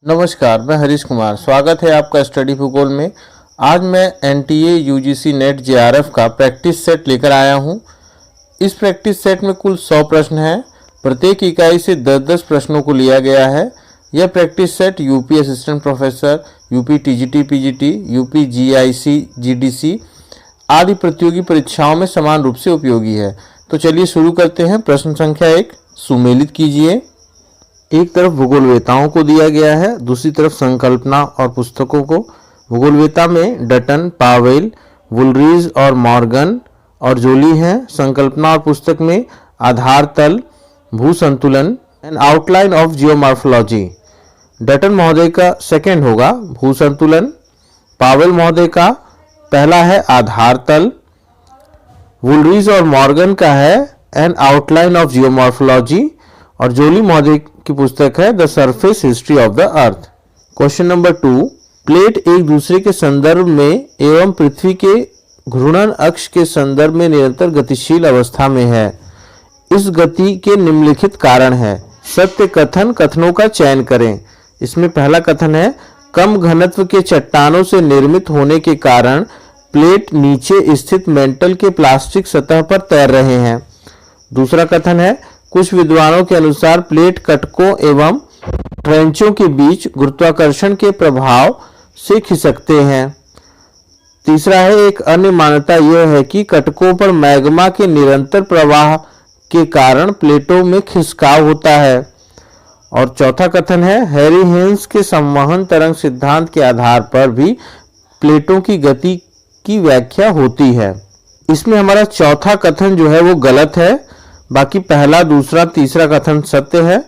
नमस्कार, मैं हरीश कुमार। स्वागत है आपका स्टडी भूगोल में। आज मैं एनटीए यूजीसी नेट जेआरएफ का प्रैक्टिस सेट लेकर आया हूं। इस प्रैक्टिस सेट में कुल 100 प्रश्न हैं। प्रत्येक इकाई से 10-10 प्रश्नों को लिया गया है। यह practice set UP assistant professor, UP TGT PGT, UP GIC GDC आदि प्रतियोगी परीक्षाओं में समान रूप से उपयोगी है। तो चलिए शुरू करते हैं। प्रश्न संख्या 1 सुमेलित कीजिए। एक तरफ भूगोलवेताओं को दिया गया है, दूसरी तरफ संकल्पना और पुस्तकों को। भूगोलवेता में डटन, पावेल, वुलरीज और मॉर्गन और जोली हैं। संकल्पना और पुस्तक में आधार तल, भू संतुलन and outline of geomorphology. Dutton महोदय का सेकंड होगा भू संतुलन, पावेल महोदय का पहला है आधार तल, वुलरीज और मॉर्गन का है एन आउटलाइन ऑफ जियोमॉर्फोलॉजी और जोली महोदय की पुस्तक है the surface history of the earth. Question number 2 plate एक दूसरे के संदर्भ में एवं पृथ्वी के घूर्णन अक्ष के संदर्भ में निरंतर गतिशील अवस्था में है। इस गति के निम्नलिखित कारण है। सत्य कथन कथनों का चयन करें। इसमें पहला कथन है कम घनत्व के चट्टानों से निर्मित होने के कारण प्लेट नीचे स्थित मेंटल के प्लास्टिक सतह पर तैर रहे हैं। दूसरा कथन है कुछ विद्वानों के अनुसार प्लेट कटकों एवं ट्रेंचों के बीच गुरुत्वाकर्षण के प्रभाव से खिसकते हैं। तीसरा है एक अन्य मान्यता यह है कि कटकों पर मैग्मा के निरंतर प्रवाह के कारण प्लेटों में खिसकाव होता है। और चौथा कथन है हैरी हेन्स के संवहन तरंग सिद्धांत के आधार पर भी प्लेटों की गति की व्याख्या होती है। इसमें हमारा चौथा कथन जो है वो गलत है, बाकी पहला, दूसरा, तीसरा कथन सत्य है।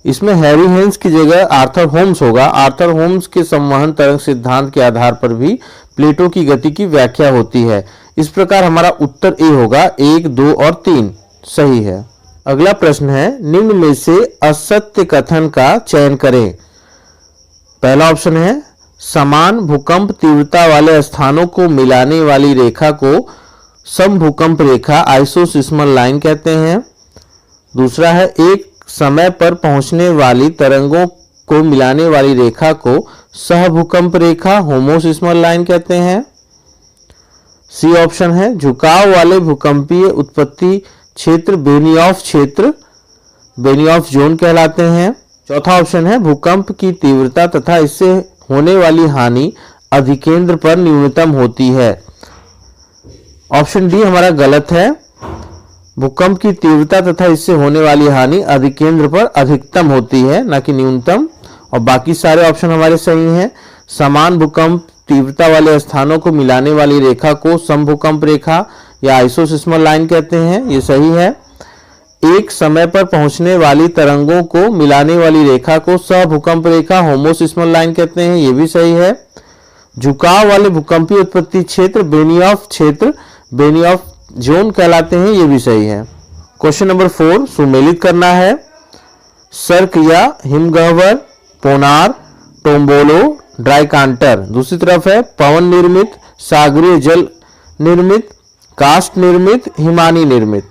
इसमें हैरी हेन्स की जगह आर्थर होम्स होगा। आर्थर होम्स के संवहन तरंग सिद्धांत के आधार पर भी प्लेटों की गति की व्याख्या होती है। इस प्रकार हमारा उत्तर ए होगा। 1, 2 और 3 सही है। अगला प्रश्न है निम्न में से असत्य कथन का चयन करें। पहला ऑप्शन है समान भूकंप तीव्रता वाले स्थानों को मिलाने वाली रेखा को समभूकंप रेखा आइसोसिस्मल लाइन कहते हैं। दूसरा है एक समय पर पहुंचने वाली तरंगों को मिलाने वाली रेखा को सहभूकंप रेखा होमोसिस्मल लाइन कहते हैं। सी ऑप्शन है झुकाव वाले भूकंपीय उत्पत्ति क्षेत्र बेनियॉफ जोन कहलाते हैं। चौथा ऑप्शन है भूकंप की तीव्रता तथा इससे होने वाली हानि अधिकेंद्र पर न्यूनतम होती है। ऑप्शन डी हमारा गलत है। भूकंप की तीव्रता तथा इससे होने वाली हानि अधिकेंद्र पर अधिकतम होती है, न कि न्यूनतम। और बाकी सारे ऑप्शन हमारे सही हैं। समान भूकंप तीव्रता वाले स्थानों को मिलाने वाली रेखा को समभूकंप रेखा या आइसोसिस्मल लाइन कहते हैं, ये सही है। एक समय पर पहुंचने वाली तरंगों को मिलाने वाली रेखा को सहभूकंप रेखा होमोसिस्मल लाइन कहते हैं, ये भी सही है। झुकाव वाले भूकंपीय उत्पत्ति क्षेत्र बेनियॉफ जोन कहलाते हैं, ये भी सही है। क्वेश्चन नंबर 4 सुमेलित करना है। सर्क या हिमगह्वर, पोनार, टोम्बोलो, ड्राइकांटर। दूसरी तरफ है पवन निर्मित, सागरीय जल निर्मित, कास्ट निर्मित, हिमानी निर्मित।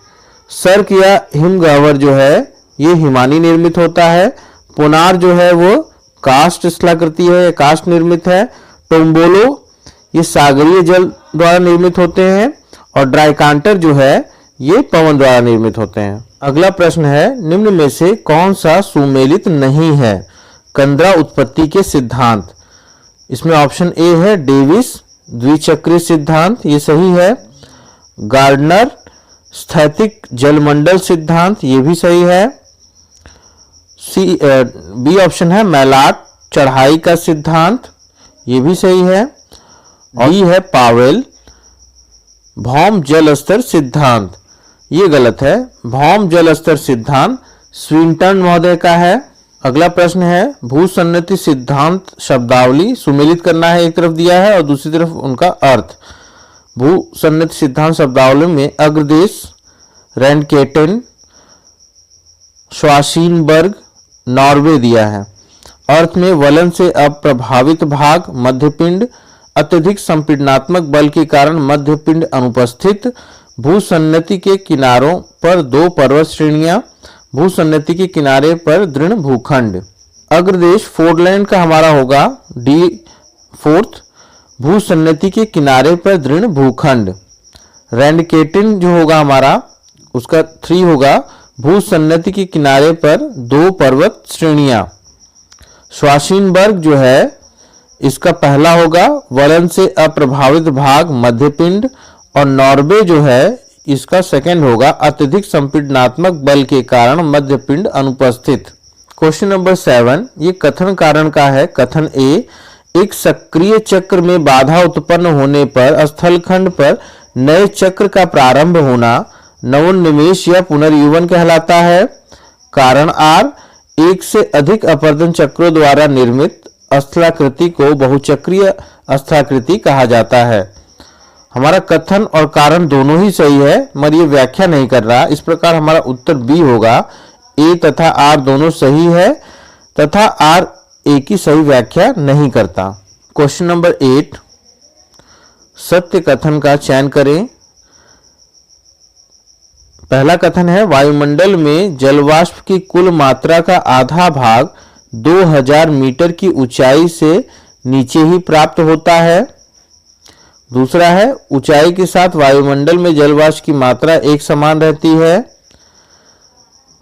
सर्क या हिमगह्वर जो है ये हिमानी निर्मित होता है। पोनार जो है वो कास्ट स्थलाकृति है, कास्ट निर्मित है। टोम्बोलो ये सागरीय जल द्वारा निर्मित होते हैं और ड्राइकांटर जो है ये पवन द्वारा निर्मित होते हैं। अगला प्रश्न है निम्न में से कौन सा सुमेलित नहीं है। कंदरा उत्पत्ति के सिद्धांत। इसमें ऑप्शन ए है डेविस द्विचक्रीय सिद्धांत, ये सही है। गार्डनर स्थैतिक जलमंडल सिद्धांत, ये भी सही है। बी ऑप्शन है मैलाट चढ़ाई का सिद्धांत, ये भी सही है। और ये है पावेल भौम जल स्तर सिद्धांत, ये गलत है। भौम जल स्तर सिद्धांत स्विंटन महोदय का है। अगला प्रश्न है भूसन्नति सिद्धांत शब्दावली सुमेलित करना है। एक तरफ दिया है और दूसरी तरफ उनका अर्थ। भूसन्नति सिद्धांत शब्दावली में अग्रदेश, रैनकेटेन, श्वासीनबर्ग, नॉर्वे दिया है। अर्थ में वलन से अप्रभावित भाग, मध्यपिंड, अत्यधिक संपीड़नात्मक बल के कारण मध्यपिंड अनुपस्थित, भूसन्नति के किनारों पर 2 पर्वत श्रेणियां, भूसन्नति के किनारे पर दृढ़ भूखंड। अग्रदेश फोरलैंड का हमारा होगा डी 4th। भूसन्नति के किनारे पर दृढ़ भूखंड। रैंडकेटिन जो होगा हमारा उसका 3 होगा भूसन्नति के किनारे पर 2 पर्वत श्रेणियां। श्वासिनबर्ग जो है इसका पहला होगा वलन से अप्रभावित भाग मध्यपिंड, और नॉर्वे जो है इसका सेकंड होगा अत्यधिक संपीड़नात्मक बल के कारण मध्यपिंड अनुपस्थित। क्वेश्चन नंबर 7 ये कथन कारण का है। कथन ए, एक सक्रिय चक्र में बाधा उत्पन्न होने पर स्थलखंड पर नए चक्र का प्रारंभ होना नवोन्मेष या पुनर्युवन कहलाता है। कारण आर, एक से अधिक अपवर्तन चक्रों द्वारा निर्मित स्थलाकृति को बहुचक्रीय स्थलाकृति कहा जाता है। हमारा कथन और कारण दोनों ही सही है मगर ये व्याख्या नहीं कर रहा। इस प्रकार हमारा उत्तर बी होगा। ए तथा आर दोनों सही है तथा आर ए की सही व्याख्या नहीं करता। क्वेश्चन नंबर 8 सत्य कथन का चयन करें। पहला कथन है वायुमंडल में जलवाष्प की कुल मात्रा का आधा भाग 2000 मीटर की ऊंचाई से नीचे ही प्राप्त होता है। दूसरा है ऊंचाई के साथ वायुमंडल में जलवाष्प की मात्रा एक समान रहती है।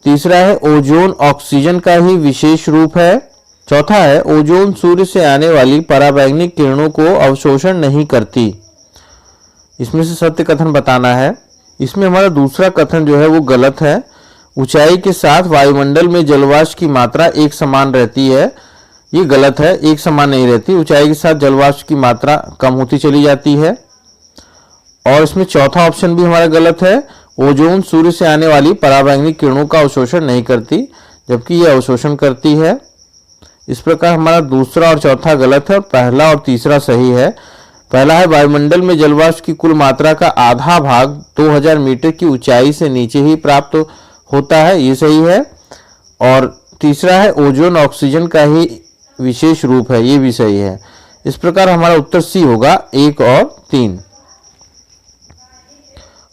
तीसरा है ओजोन ऑक्सीजन का ही विशेष रूप है। चौथा है ओजोन सूर्य से आने वाली पराबैंगनी किरणों को अवशोषण नहीं करती। इसमें से सत्य कथन बताना है। इसमें हमारा दूसरा कथन जो है वो गलत है। ऊंचाई के साथ वायुमंडल में जलवाष्प की मात्रा एक समान रहती है, ये गलत है। एक समान नहीं रहती, ऊंचाई के साथ जलवाष्प की मात्रा कम होती चली जाती है। और इसमें चौथा ऑप्शन भी हमारा गलत है। ओजोन सूर्य से आने वाली पराबैंगनी किरणों का अवशोषण नहीं करती, जबकि यह अवशोषण करती है। इस प्रकार हमारा दूसरा और चौथा गलत है और पहला और तीसरा सही है। पहला है वायुमंडल में जलवाष्प की कुल मात्रा का आधा भाग 2000 मीटर की ऊंचाई से नीचे ही प्राप्त होता है, ये सही है। और तीसरा है ओजोन ऑक्सीजन का ही विशेष रूप है, ये भी सही है। इस प्रकार हमारा उत्तर सी होगा 1 और 3।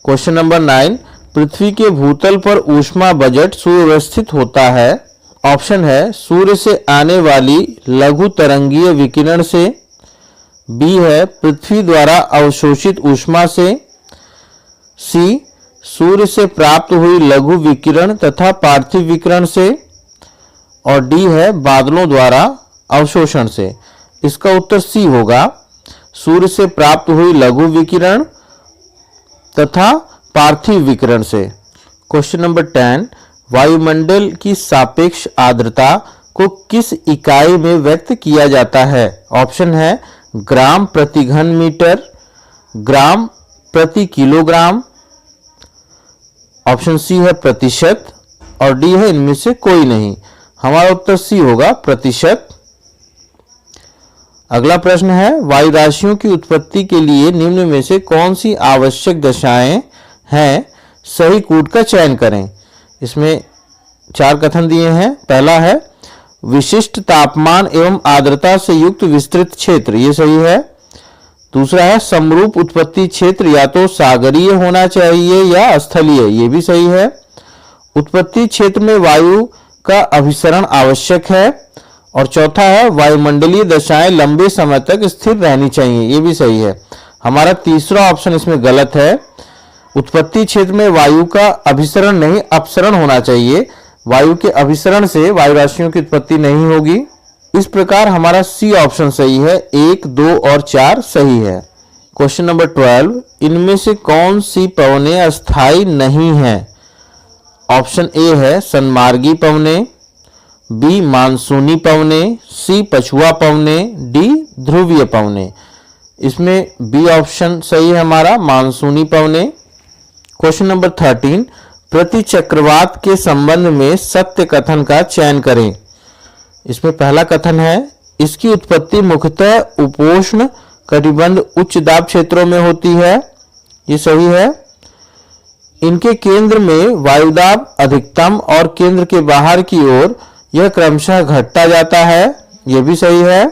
क्वेश्चन नंबर 9 पृथ्वी के भूतल पर ऊष्मा बजट सुव्यवस्थित होता है। ऑप्शन है सूर्य से आने वाली लघु तरंगीय विकिरण से, बी है पृथ्वी द्वारा अवशोषित ऊष्मा से, सी सूर्य से प्राप्त हुई लघु विकिरण तथा पार्थिव विकिरण से, और डी है बादलों द्वारा अवशोषण से। इसका उत्तर सी होगा सूर्य से प्राप्त हुई लघु विकिरण तथा पार्थिव विकिरण से। क्वेश्चन नंबर 10 वायुमंडल की सापेक्ष आर्द्रता को किस इकाई में व्यक्त किया जाता है। ऑप्शन है ग्राम प्रति घन मीटर, ग्राम प्रति किलोग्राम, ऑप्शन सी है प्रतिशत, और डी है इनमें से कोई नहीं। हमारा उत्तर सी होगा प्रतिशत। अगला प्रश्न है वायु राशियों की उत्पत्ति के लिए निम्न में से कौन सी आवश्यक दशाएं हैं, सही कूट का चयन करें। इसमें 4 कथन दिए हैं। पहला है विशिष्ट तापमान एवं आर्द्रता से युक्त विस्तृत क्षेत्र, ये सही है। दूसरा है समरूप उत्पत्ति क्षेत्र या तो सागरीय होना चाहिए या स्थलीय, ये भी सही है। उत्पत्ति क्षेत्र में वायु का अभिसरण आवश्यक है। और चौथा है वायुमंडलीय दशाएं लंबे समय तक स्थिर रहनी चाहिए, ये भी सही है। हमारा तीसरा ऑप्शन इसमें गलत है। उत्पत्ति क्षेत्र में वायु का अभिसरण नहीं अपसरण होना चाहिए। वायु के अभिसरण से वायु राशियों की उत्पत्ति नहीं होगी। इस प्रकार हमारा सी ऑप्शन सही है। 1, 2 और 4 सही है। क्वेश्चन नंबर 12 इनमें से कौन सी पवनें अस्थायी नहीं है। ऑप्शन ए है सन्मार्गी पवनें, बी मानसूनी पवनें, सी पछुआ पवनें, डी ध्रुवीय पवनें। इसमें बी ऑप्शन सही है हमारा मानसूनी पवनें। क्वेश्चन नंबर 13 प्रति चक्रवात के संबंध में सत्य कथन का चयन करें। इसमें पहला कथन है इसकी उत्पत्ति मुख्यतः उपोष्ण कटिबंध उच्च दाब क्षेत्रों में होती है, ये सही है। इनके केंद्र में वायुदाब अधिकतम और केंद्र के बाहर की ओर यह क्रमशः घटता जाता है, यह भी सही है।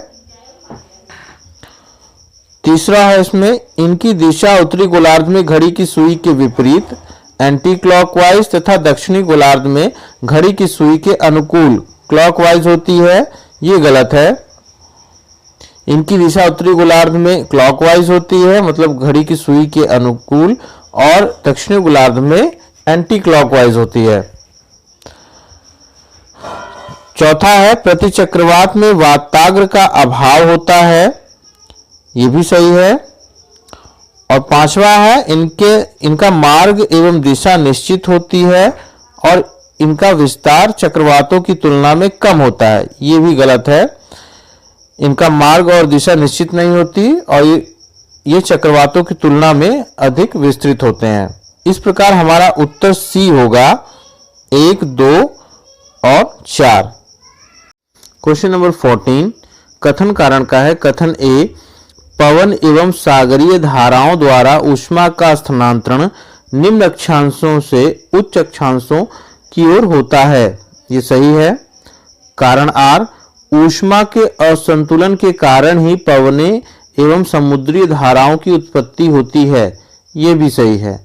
तीसरा है इसमें इनकी दिशा उत्तरी गोलार्ध में घड़ी की सुई के विपरीत एंटी क्लॉकवाइज तथा दक्षिणी गोलार्ध में घड़ी की सुई के अनुकूल क्लॉकवाइज होती है, ये गलत है। इनकी दिशा उत्तरी गोलार्ध में क्लॉकवाइज होती है, मतलब घड़ी की सुई के अनुकूल, और दक्षिणी गोलार्ध में एंटी क्लॉकवाइज होती है। चौथा है प्रति चक्रवात में वाताग्र का अभाव होता है, ये भी सही है। और पांचवा है इनका मार्ग एवं दिशा निश्चित होती है और इनका विस्तार चक्रवातों की तुलना में कम होता है, ये भी गलत है। इनका मार्ग और दिशा निश्चित नहीं होती और ये चक्रवातों की तुलना में अधिक विस्तृत होते हैं। इस प्रकार हमारा उत्तर सी होगा 1, 2 और 4। क्वेश्चन नंबर 14 कथन कारण का है। कथन ए, पवन एवं सागरीय धाराओं द्वारा ऊष्मा का स्थानांतरण निम्न अक्षांशों से उच्च अक्षांशों की ओर होता है, ये सही है। कारण आर, ऊष्मा के असंतुलन के कारण ही पवने एवं समुद्री धाराओं की उत्पत्ति होती है, ये भी सही है,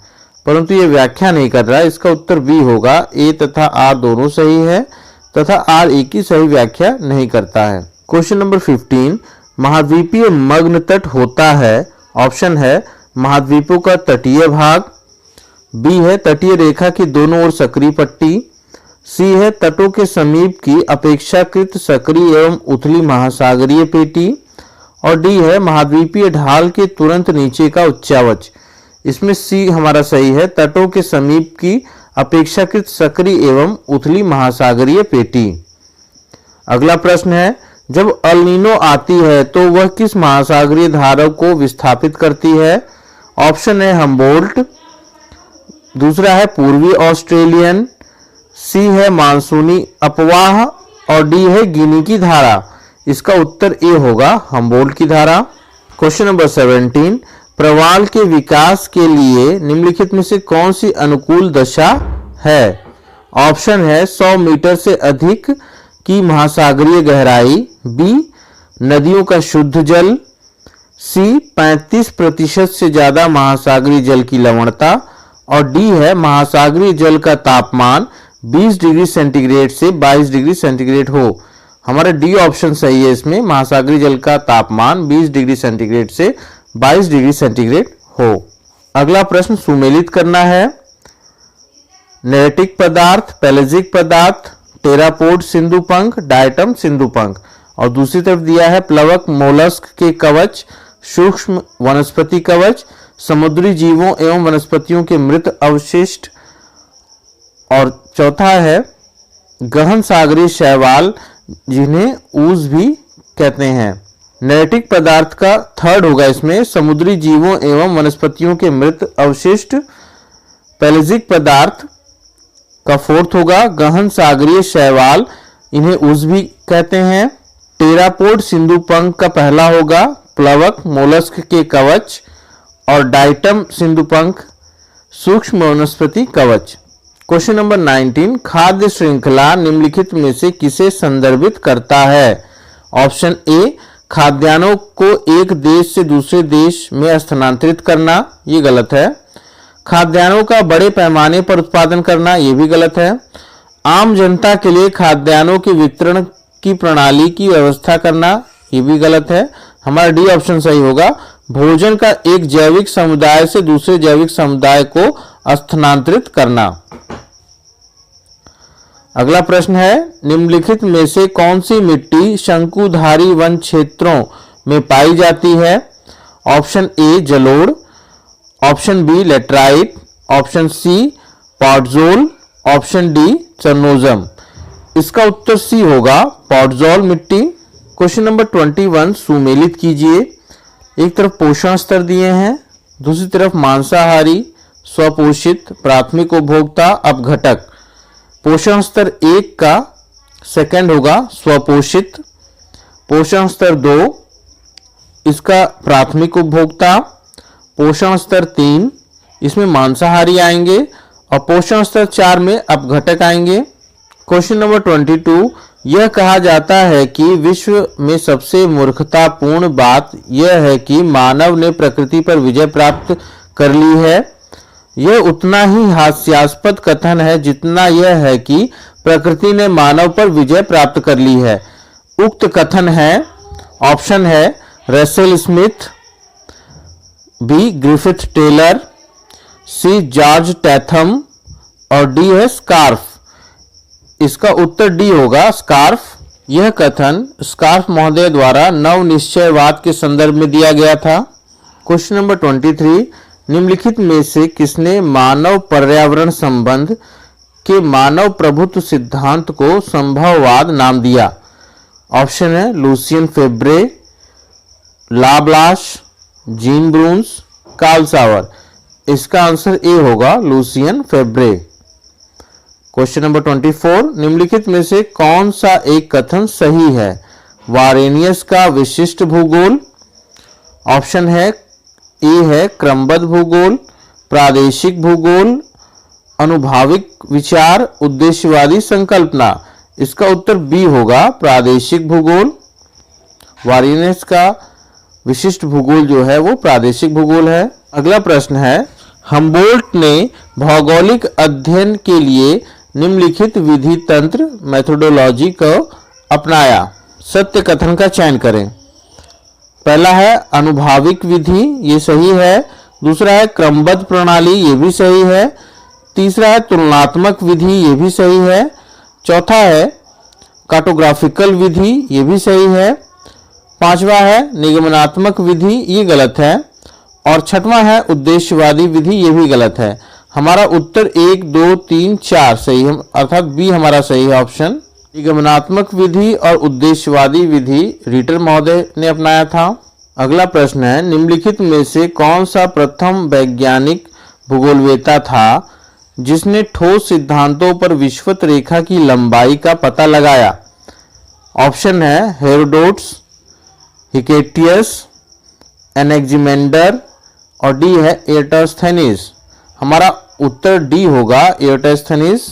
परंतु ये व्याख्या नहीं कर रहा है। इसका उत्तर बी होगा। ए तथा आर दोनों सही है तथा आर एक ही सही व्याख्या नहीं करता है। क्वेश्चन नंबर 15 महाद्वीपीय मग्न तट होता है। ऑप्शन है महाद्वीपों का तटीय भाग, बी है तटीय रेखा की दोनों ओर सक्रिय पट्टी, सी है तटों के समीप की अपेक्षाकृत सक्रिय एवं उथली महासागरीय पेटी, और डी है महाद्वीपीय ढाल के तुरंत नीचे का उच्चावच। इसमें सी हमारा सही है, तटों के समीप की अपेक्षाकृत सक्रिय एवं उथली महासागरीय पेटी। अगला प्रश्न है जब अल नीनो आती है तो वह किस महासागरीय धारा को विस्थापित करती है। ऑप्शन है हम्बोल्ट, दूसरा है पूर्वी ऑस्ट्रेलियन, सी है मानसूनी अपवाह और डी है गिनी की धारा। इसका उत्तर ए होगा हम्बोल्ट की धारा। क्वेश्चन नंबर 17 प्रवाल के विकास के लिए निम्नलिखित में से कौन सी अनुकूल दशा है। ऑप्शन है 100 मीटर से अधिक की महासागरीय गहराई, बी नदियों का शुद्ध जल, सी 35% से ज्यादा महासागरीय जल की लवणता, और डी है महासागरीय जल का तापमान 20 डिग्री सेंटीग्रेड से 22 डिग्री सेंटीग्रेड हो। हमारा डी ऑप्शन सही है, इसमें महासागरीय जल का तापमान 20 डिग्री सेंटीग्रेड से 22 डिग्री सेंटीग्रेड हो। अगला प्रश्न सुमेलित करना है। नेरेटिक पदार्थ, पेलेजिक पदार्थ, टेरापोड सिंधुपंख, डायटम सिंधुपंख, और दूसरी तरफ दिया है प्लवक मोलस्क के कवच, सूक्ष्म वनस्पति कवच, समुद्री जीवों एवं वनस्पतियों के मृत अवशिष्ट, और चौथा है गहन सागरीय शैवाल जिन्हें ऊज भी कहते हैं। नेरेटिक पदार्थ का थर्ड होगा, इसमें समुद्री जीवों एवं वनस्पतियों के मृत अवशिष्ट। पेलेजिक पदार्थ का फोर्थ होगा गहन सागरीय शैवाल, इन्हें ऊज भी कहते हैं। टेरापोड सिंधुपंख का पहला होगा प्लवक मोलस्क के कवच, और डाइटम सिंधुपंख सूक्ष्म वनस्पति कवच। क्वेश्चन नंबर 19 खाद्य श्रृंखला निम्नलिखित में से किसे संदर्भित करता है। ऑप्शन ए खाद्यान्नों को एक देश से दूसरे देश में स्थानांतरित करना, ये गलत है। खाद्यान्नों का बड़े पैमाने पर उत्पादन करना, ये भी गलत है। आम जनता के लिए खाद्यान्नों के वितरण की प्रणाली की व्यवस्था करना, ये भी गलत है। हमारा डी ऑप्शन सही होगा, भोजन का एक जैविक समुदाय से दूसरे जैविक समुदाय को स्थानांतरित करना। अगला प्रश्न है निम्नलिखित में से कौन सी मिट्टी शंकुधारी वन क्षेत्रों में पाई जाती है। ऑप्शन ए जलोढ़, option B laterite, option C podzol, option D chernozem. इसका उत्तर सी होगा पॉटजोल मिट्टी। क्वेश्चन नंबर 21 सुमेलित कीजिए। एक तरफ पोषण स्तर दिए हैं, दूसरी तरफ मांसाहारी, स्वपोषित, प्राथमिक उपभोक्ता, अपघटक। पोषण स्तर 1 का सेकंड होगा स्वपोषित, पोषण स्तर 2 इसका प्राथमिक उपभोक्ता, पोषण स्तर 3 इसमें मांसाहारी आएंगे, और पोषण स्तर 4 में अपघटक आएंगे। क्वेश्चन नंबर 22 यह कहा जाता है कि विश्व में सबसे मूर्खतापूर्ण बात यह है कि मानव ने प्रकृति पर विजय प्राप्त कर ली है। यह उतना ही हास्यास्पद कथन है जितना यह है कि प्रकृति ने मानव पर विजय प्राप्त कर ली है। उक्त कथन है, ऑप्शन है Russell Smith, B Griffith Taylor, C George Tatham और डी है स्कार्फ। इसका उत्तर डी होगा, स्कार्फ। यह कथन स्कार्फ महोदय द्वारा नव निश्चयवाद के संदर्भ में दिया गया था। क्वेश्चन नंबर 23, निम्नलिखित में से किसने मानव पर्यावरण संबंध के मानव प्रभुत्व सिद्धांत को संभववाद नाम दिया? ऑप्शन है लुसियन फेब्रे, लाब्लाश, जीन ब्रून्स, कार्ल सावर। इसका आंसर ए होगा, लुसियन फेब्रे। क्वेश्चन नंबर 24, निम्नलिखित में से कौन सा एक कथन सही है? वारेनियस का विशिष्ट भूगोल, ऑप्शन है ए है क्रमबद्ध भूगोल, प्रादेशिक भूगोल, अनुभाविक विचार, उद्देश्यवादी संकल्पना। इसका उत्तर बी होगा, प्रादेशिक भूगोल। वारेनियस का विशिष्ट भूगोल जो है वो प्रादेशिक भूगोल है। अगला प्रश्न है, हम्बोल्ट ने भौगोलिक अध्ययन के लिए निम्नलिखित विधि तंत्र मेथोडोलॉजी को अपनाया। सत्य कथन का चयन करें। पहला है अनुभाविक विधि, ये सही है। दूसरा है क्रमबद्ध प्रणाली, ये भी सही है। तीसरा है तुलनात्मक विधि, ये भी सही है। चौथा है कार्टोग्राफिकल विधि, ये भी सही है। पांचवा है निगमनात्मक विधि, ये गलत है। और छठवां है उद्देश्यवादी विधि, ये भी गलत है। हमारा उत्तर 1, 2, 3, 4 सही है, अर्थात बी हमारा सही है ऑप्शन। निगमनात्मक विधि और उद्देश्यवादी विधि रीटर महोदय ने अपनाया था। अगला प्रश्न है, निम्नलिखित में से कौन सा प्रथम वैज्ञानिक भूगोलवेता था जिसने ठोस सिद्धांतों पर विषुवत रेखा की लंबाई का पता लगाया? ऑप्शन है हेरोडोटस, हिकेटियस, एनेक्जिमेंडर और डी है एराटोस्थेनीज। हमारा उत्तर डी होगा, एराटोस्थेनीज।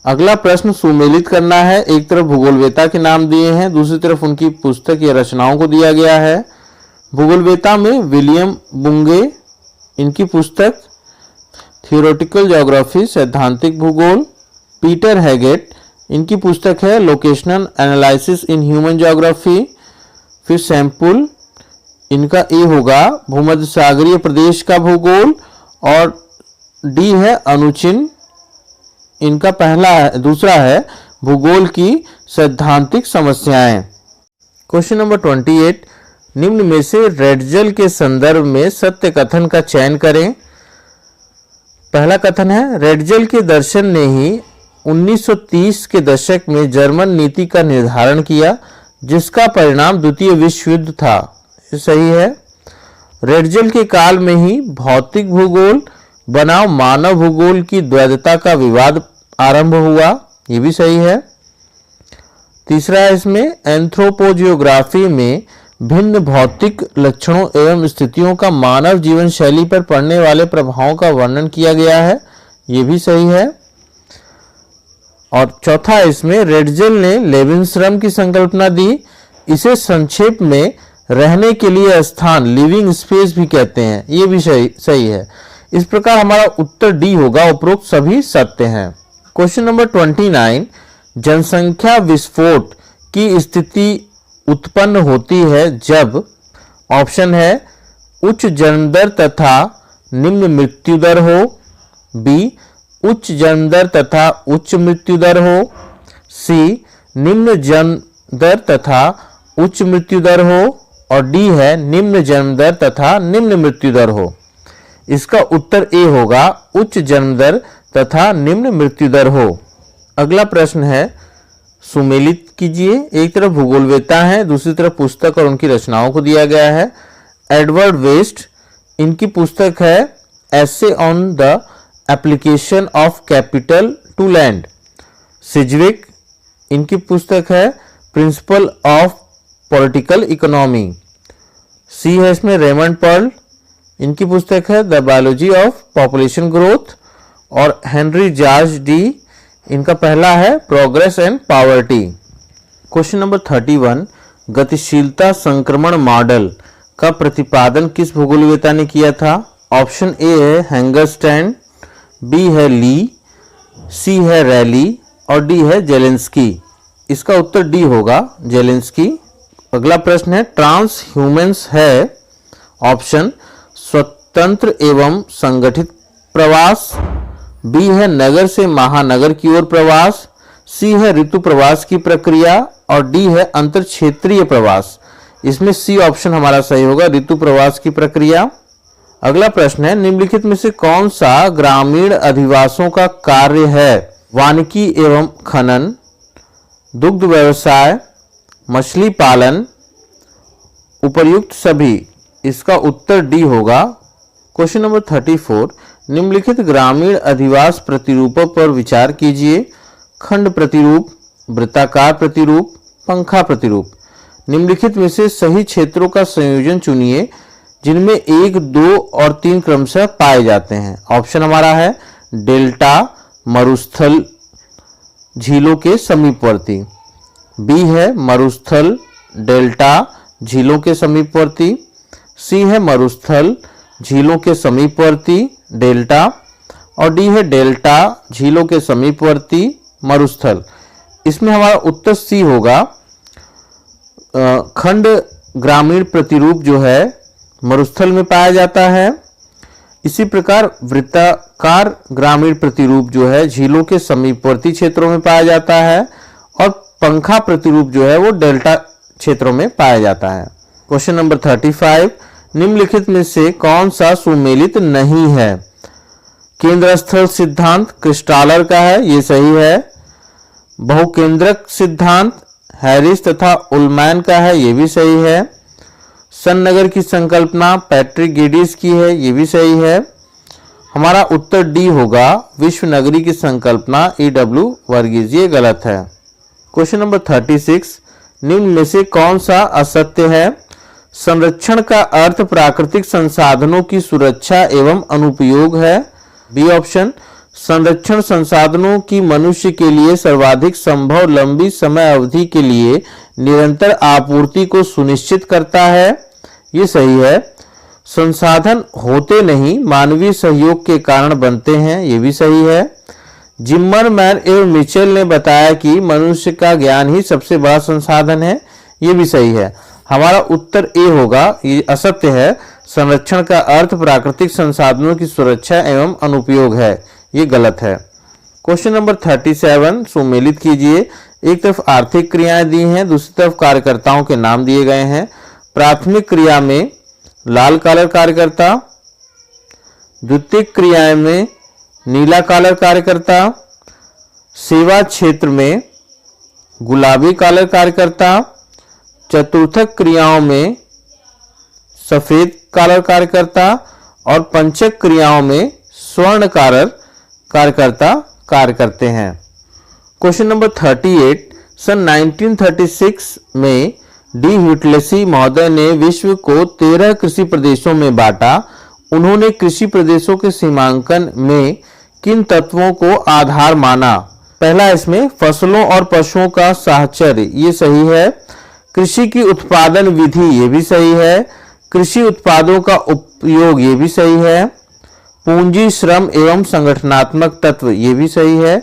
अगला प्रश्न सुमेलित करना है। एक तरफ भूगोलवेता के नाम दिए हैं, दूसरी तरफ उनकी पुस्तक या रचनाओं को दिया गया है। भूगोलवेता में विलियम बुंगे, इनकी पुस्तक थियोरेटिकल ज्योग्राफी, सैद्धांतिक भूगोल। पीटर हैगेट, इनकी पुस्तक है locational analysis in human geography. फिर सैंपल, इनका ए होगा भूमध्य सागरीय प्रदेश का भूगोल। और डी है अनुचिन, इनका दूसरा है भूगोल की सैद्धांतिक समस्याएं। क्वेश्चन नंबर 28, निम्न में से रेडजल के संदर्भ में सत्य कथन का चयन करें। पहला कथन है, रेडजल के दर्शन ने ही 1930 के दशक में जर्मन नीति का निर्धारण किया, जिसका परिणाम द्वितीय विश्व युद्ध था। ये सही है। रेडजल के काल में ही भौतिक भूगोल बनाम मानव भूगोल की द्वैधता का विवाद आरंभ हुआ, ये भी सही है। तीसरा है इसमें एंथ्रोपोजियोग्राफी में भिन्न भौतिक लक्षणों एवं स्थितियों का मानव जीवन शैली पर पड़ने वाले प्रभावों का वर्णन किया गया है, ये भी सही है। और चौथा इसमें रेडजल ने लेविनश्रम की संकल्पना दी, इसे संक्षेप में रहने के लिए स्थान, लिविंग स्पेस भी कहते हैं, ये भी सही है। इस प्रकार हमारा उत्तर डी होगा, उपरोक्त सभी सत्य हैं। क्वेश्चन नंबर 29, जनसंख्या विस्फोट की स्थिति उत्पन्न होती है जब, ऑप्शन है उच्च जन्म दर तथा निम्न मृत्यु दर हो, बी उच्च जन्म दर तथा उच्च मृत्यु दर हो, सी निम्न जन्म दर तथा उच्च मृत्यु दर हो और डी है निम्न जन्म दर तथा निम्न मृत्यु दर हो। इसका उत्तर ए होगा, उच्च जन्म दर तथा निम्न मृत्यु दर हो। अगला प्रश्न है, सुमेलित कीजिए। एक तरफ भूगोलवेता है, दूसरी तरफ पुस्तक और उनकी रचनाओं को दिया गया है। एडवर्ड वेस्ट, इनकी पुस्तक है essay on the application of capital to land. Sidgwick, इनकी पुस्तक है principle of political economy. C है इसमें रेमंड पर्ल, इनकी पुस्तक है the biology of population growth. और हेनरी जॉर्ज डी, इनका पहला है progress and poverty. Question number 31, गतिशीलता संक्रमण मॉडल का प्रतिपादन किस भूगोलवेता ने किया था? ऑप्शन ए है हैंगर स्टैंड, बी है ली, सी है रैली और डी है जेलेंस्की। इसका उत्तर डी होगा, जेलेंस्की। अगला प्रश्न है ट्रांस ह्यूमन्स है ऑप्शन स्वतंत्र एवं संगठित प्रवास, बी है नगर से महानगर की ओर प्रवास, सी है ऋतु प्रवास की प्रक्रिया और डी है अंतर क्षेत्रीय प्रवास। इसमें सी ऑप्शन हमारा सही होगा, ऋतु प्रवास की प्रक्रिया। अगला प्रश्न है निम्नलिखित में से कौन सा ग्रामीण अधिवासों का कार्य है? वानिकी एवं खनन, दुग्ध व्यवसाय, मछली पालन, उपर्युक्त सभी। इसका उत्तर डी होगा। क्वेश्चन नंबर 34, निम्नलिखित ग्रामीण अधिवास प्रतिरूपों पर विचार कीजिए। खंड प्रतिरूप, वृत्ताकार प्रतिरूप, पंखा प्रतिरूप। निम्नलिखित में से सही क्षेत्रों का संयोजन चुनिए जिनमें 1, 2 और 3 क्रमशः पाए जाते हैं। ऑप्शन हमारा है डेल्टा मरुस्थल झीलों के समीपवर्ती, बी है मरुस्थल डेल्टा झीलों के समीपवर्ती, सी है मरुस्थल झीलों के समीपवर्ती डेल्टा और डी है डेल्टा झीलों के समीपवर्ती मरुस्थल। इसमें हमारा उत्तर सी होगा। खंड ग्रामीण प्रतिरूप जो है मरुस्थल में पाया जाता है। इसी प्रकार वृत्ताकार ग्रामीण प्रतिरूप जो है झीलों के समीपवर्ती क्षेत्रों में पाया जाता है और पंखा प्रतिरूप जो है वो डेल्टा क्षेत्रों में पाया जाता है। क्वेश्चन नंबर 35, निम्नलिखित में से कौन सा सुमेलित नहीं है? केंद्र स्थल सिद्धांत क्रिस्टालर का है, ये सही है। बहुकेंद्रक सिद्धांत हैरिस तथा उलमैन का है, ये भी सही है। सन नगर की संकल्पना पैट्रिक गेडिस की है, ये भी सही है। हमारा उत्तर डी होगा, विश्व नगरी की संकल्पना E.W. वर्गीज, ये गलत है। क्वेश्चन नंबर 36, निम्न में से कौन सा असत्य है? संरक्षण का अर्थ प्राकृतिक संसाधनों की सुरक्षा एवं अनुपयोग है। बी ऑप्शन, संरक्षण संसाधनों की मनुष्य के लिए सर्वाधिक संभव लंबी समय अवधि के लिए निरंतर आपूर्ति को सुनिश्चित करता है, ये सही है। संसाधन होते नहीं मानवीय सहयोग के कारण बनते हैं, ये भी सही है। जिम्मरमैन एवं मिचेल ने बताया कि मनुष्य का ज्ञान ही सबसे बड़ा संसाधन है, ये भी सही है। हमारा उत्तर ए होगा, ये असत्य है। संरक्षण का अर्थ प्राकृतिक संसाधनों की सुरक्षा एवं अनुपयोग है, ये गलत है। क्वेश्चन नंबर 37, सुमेलित कीजिए। एक तरफ आर्थिक क्रियाएं दी हैं, दूसरी तरफ कार्यकर्ताओं के नाम दिए गए हैं। प्राथमिक क्रिया में लाल कॉलर कार्यकर्ता, द्वितीयक क्रियाएं में नीला कॉलर कार्यकर्ता, सेवा क्षेत्र में गुलाबी कॉलर कार्यकर्ता, चतुर्थक क्रियाओं में सफेद कॉलर कार्यकर्ता और पंचक क्रियाओं में स्वर्ण कॉलर कार्यकर्ता कार्य करते हैं। क्वेश्चन नंबर 38, सन 1936 में डी ह्यूटलेसी महोदय ने विश्व को 13 कृषि प्रदेशों में बांटा। उन्होंने कृषि प्रदेशों के सीमांकन में किन तत्वों को आधार माना? पहला, इसमें फसलों और पशुओं का साहचर्य, ये सही है। कृषि की उत्पादन विधि, ये भी सही है। कृषि उत्पादों का उपयोग, ये भी सही है। पूंजी, श्रम एवं संगठनात्मक तत्व, ये भी सही है।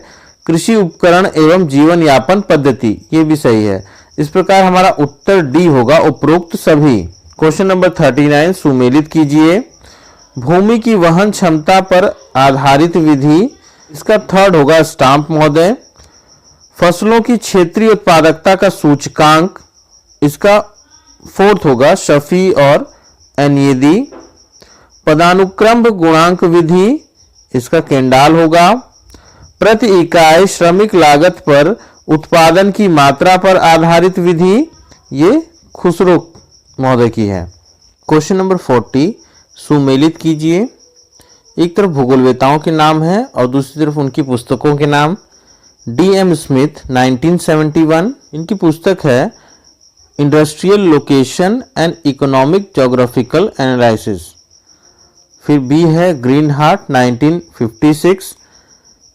कृषि उपकरण एवं जीवन यापन पद्धति, ये भी सही है। इस प्रकार हमारा उत्तर डी होगा, उपरोक्त सभी। क्वेश्चन नंबर 39, सुमेलित कीजिए। भूमि की वहन क्षमता पर आधारित विधि, इसका थर्ड होगा स्टाम्प महोदय। फसलों की क्षेत्रीय उत्पादकता का सूचकांक, इसका फोर्थ होगा शफी और एनएदी। पदानुक्रम गुणांक विधि, इसका केंडाल होगा। प्रति इकाई श्रमिक लागत पर उत्पादन की मात्रा पर आधारित विधि, ये खुसरो महोदय की है। क्वेश्चन नंबर 40, सुमेलित कीजिए। एक तरफ भूगोलवेताओं के नाम है और दूसरी तरफ उनकी पुस्तकों के नाम। D.M. स्मिथ 1971, इनकी पुस्तक है industrial location and economic geographical analysis. फिर बी है ग्रीन हार्ट 1956,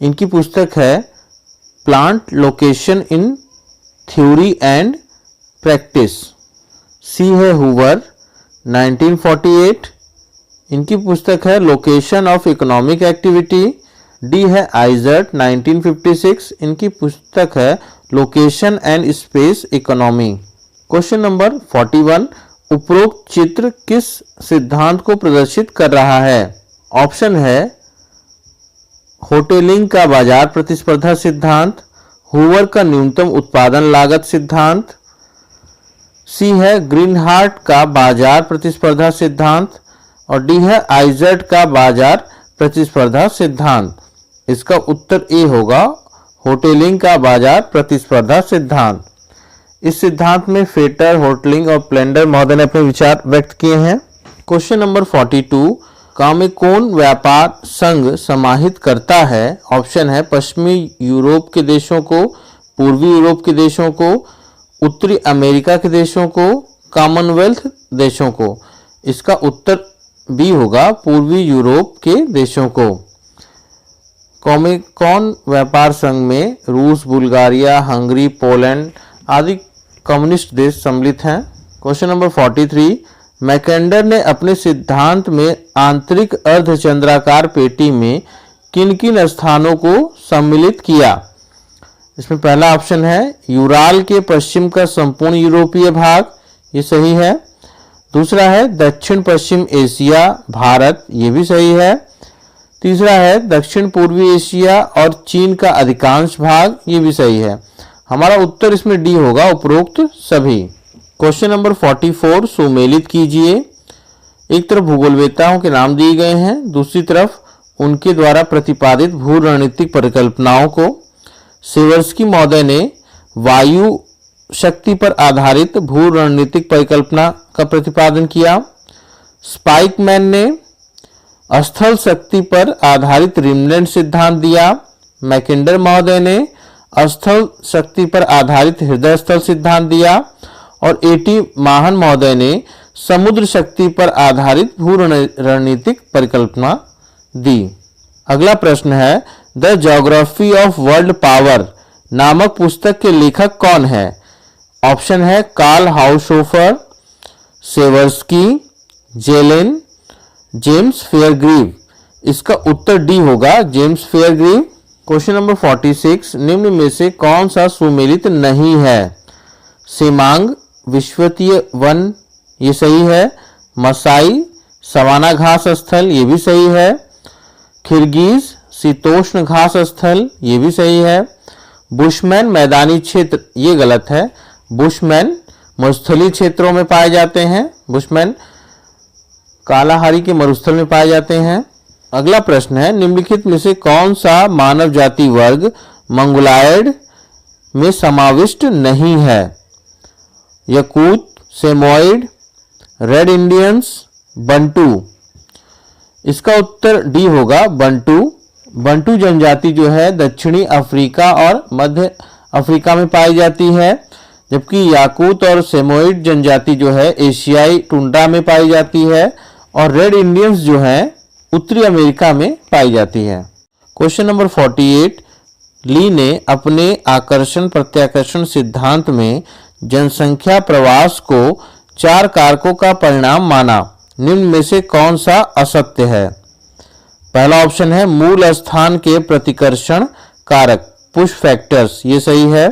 इनकी पुस्तक है plant location in theory and practice. C है हुवर 1948, इनकी पुस्तक है location of economic activity. D है आइजर्ट 1956, इनकी पुस्तक है location and space economy. Question number 41, उपरोक्त चित्र किस सिद्धांत को प्रदर्शित कर रहा है? ऑप्शन है होटेलिंग का बाजार प्रतिस्पर्धा सिद्धांत, हूवर का न्यूनतम उत्पादन लागत सिद्धांत, सी है ग्रीनहार्ट का बाजार प्रतिस्पर्धा सिद्धांत और डी है आइजर्ट का बाजार प्रतिस्पर्धा सिद्धांत। इसका उत्तर ए होगा होटेलिंग का बाजार प्रतिस्पर्धा सिद्धांत। इस सिद्धांत में फेटर, होटलिंग और प्लेंडर महोदय ने अपने विचार व्यक्त किए हैं। क्वेश्चन नंबर 42, काम में कौन व्यापार संघ समाहित करता है? ऑप्शन है पश्चिमी यूरोप के देशों को, पूर्वी यूरोप के देशों को, उत्तरी अमेरिका के देशों को, कॉमनवेल्थ देशों को। इसका उत्तर बी होगा पूर्वी यूरोप के देशों को। कौन व्यापार संघ में रूस, बुल्गारिया, हंगरी, पोलैंड आदि कम्युनिस्ट देश सम्मिलित हैं। क्वेश्चन नंबर 43, मैकेंडर ने अपने सिद्धांत में आंतरिक अर्धचंद्राकार पेटी में किन किन स्थानों को सम्मिलित किया? इसमें पहला ऑप्शन है यूराल के पश्चिम का संपूर्ण यूरोपीय भाग, ये सही है। दूसरा है दक्षिण पश्चिम एशिया, भारत, ये भी सही है। तीसरा है दक्षिण पूर्वी एशिया और चीन का अधिकांश भाग, ये भी सही है। हमारा उत्तर इसमें डी होगा उपरोक्त सभी। क्वेश्चन नंबर 44, सुमेलित कीजिए। एक तरफ भूगोलवेत्ताओं के नाम दिए गए हैं, दूसरी तरफ उनके द्वारा प्रतिपादित भू रणनीतिक परिकल्पनाओं को। सेवर्स्की महोदय ने वायु शक्ति पर आधारित भू रणनीतिक परिकल्पना का प्रतिपादन किया। स्पाइकमैन ने स्थल शक्ति पर आधारित रिमलैंड सिद्धांत दिया। मैकेंडर महोदय ने स्थल शक्ति पर आधारित हृदय स्थल सिद्धांत दिया और एटी माहन महोदय ने समुद्र शक्ति पर आधारित भू रणनीतिक परिकल्पना दी। अगला प्रश्न है the geography of world power नामक पुस्तक के लेखक कौन है? ऑप्शन है कार्ल हाउसहोफर, सेवर्स्की, जेलेन, जेम्स फेयरग्रीव। इसका उत्तर डी होगा जेम्स फेयरग्रीव। क्वेश्चन नंबर 46, निम्न में से कौन सा सुमेलित नहीं है? सेमांग विश्वतीय वन, ये सही है। मसाई सवाना घास स्थल, ये भी सही है। खिरगिज शीतोष्ण घास स्थल, ये भी सही है। बुशमैन मैदानी क्षेत्र, ये गलत है। बुशमैन मरुस्थलीय क्षेत्रों में पाए जाते हैं। बुशमैन कालाहारी के मरुस्थल में पाए जाते हैं। अगला प्रश्न है निम्नलिखित में से कौन सा मानव जाति वर्ग मंगोलायड में समाविष्ट नहीं है? यकूत, सेमोइड, रेड इंडियंस, बंटू। इसका उत्तर डी होगा बंटू। बंटू जनजाति जो है दक्षिणी अफ्रीका और मध्य अफ्रीका में पाई जाती है, जबकि याकूत और सेमोइड जनजाति जो है एशियाई टुंड्रा में पाई जाती है और रेड इंडियंस जो है उत्तरी अमेरिका में पाई जाती है। क्वेश्चन नंबर 48, ली ने अपने आकर्षण प्रत्याकर्षण सिद्धांत में जनसंख्या प्रवास को 4 कारकों का परिणाम माना। निम्न में से कौन सा असत्य है? पहला ऑप्शन है मूल स्थान के प्रतिकर्षण कारक, पुश फैक्टर्स, ये सही है।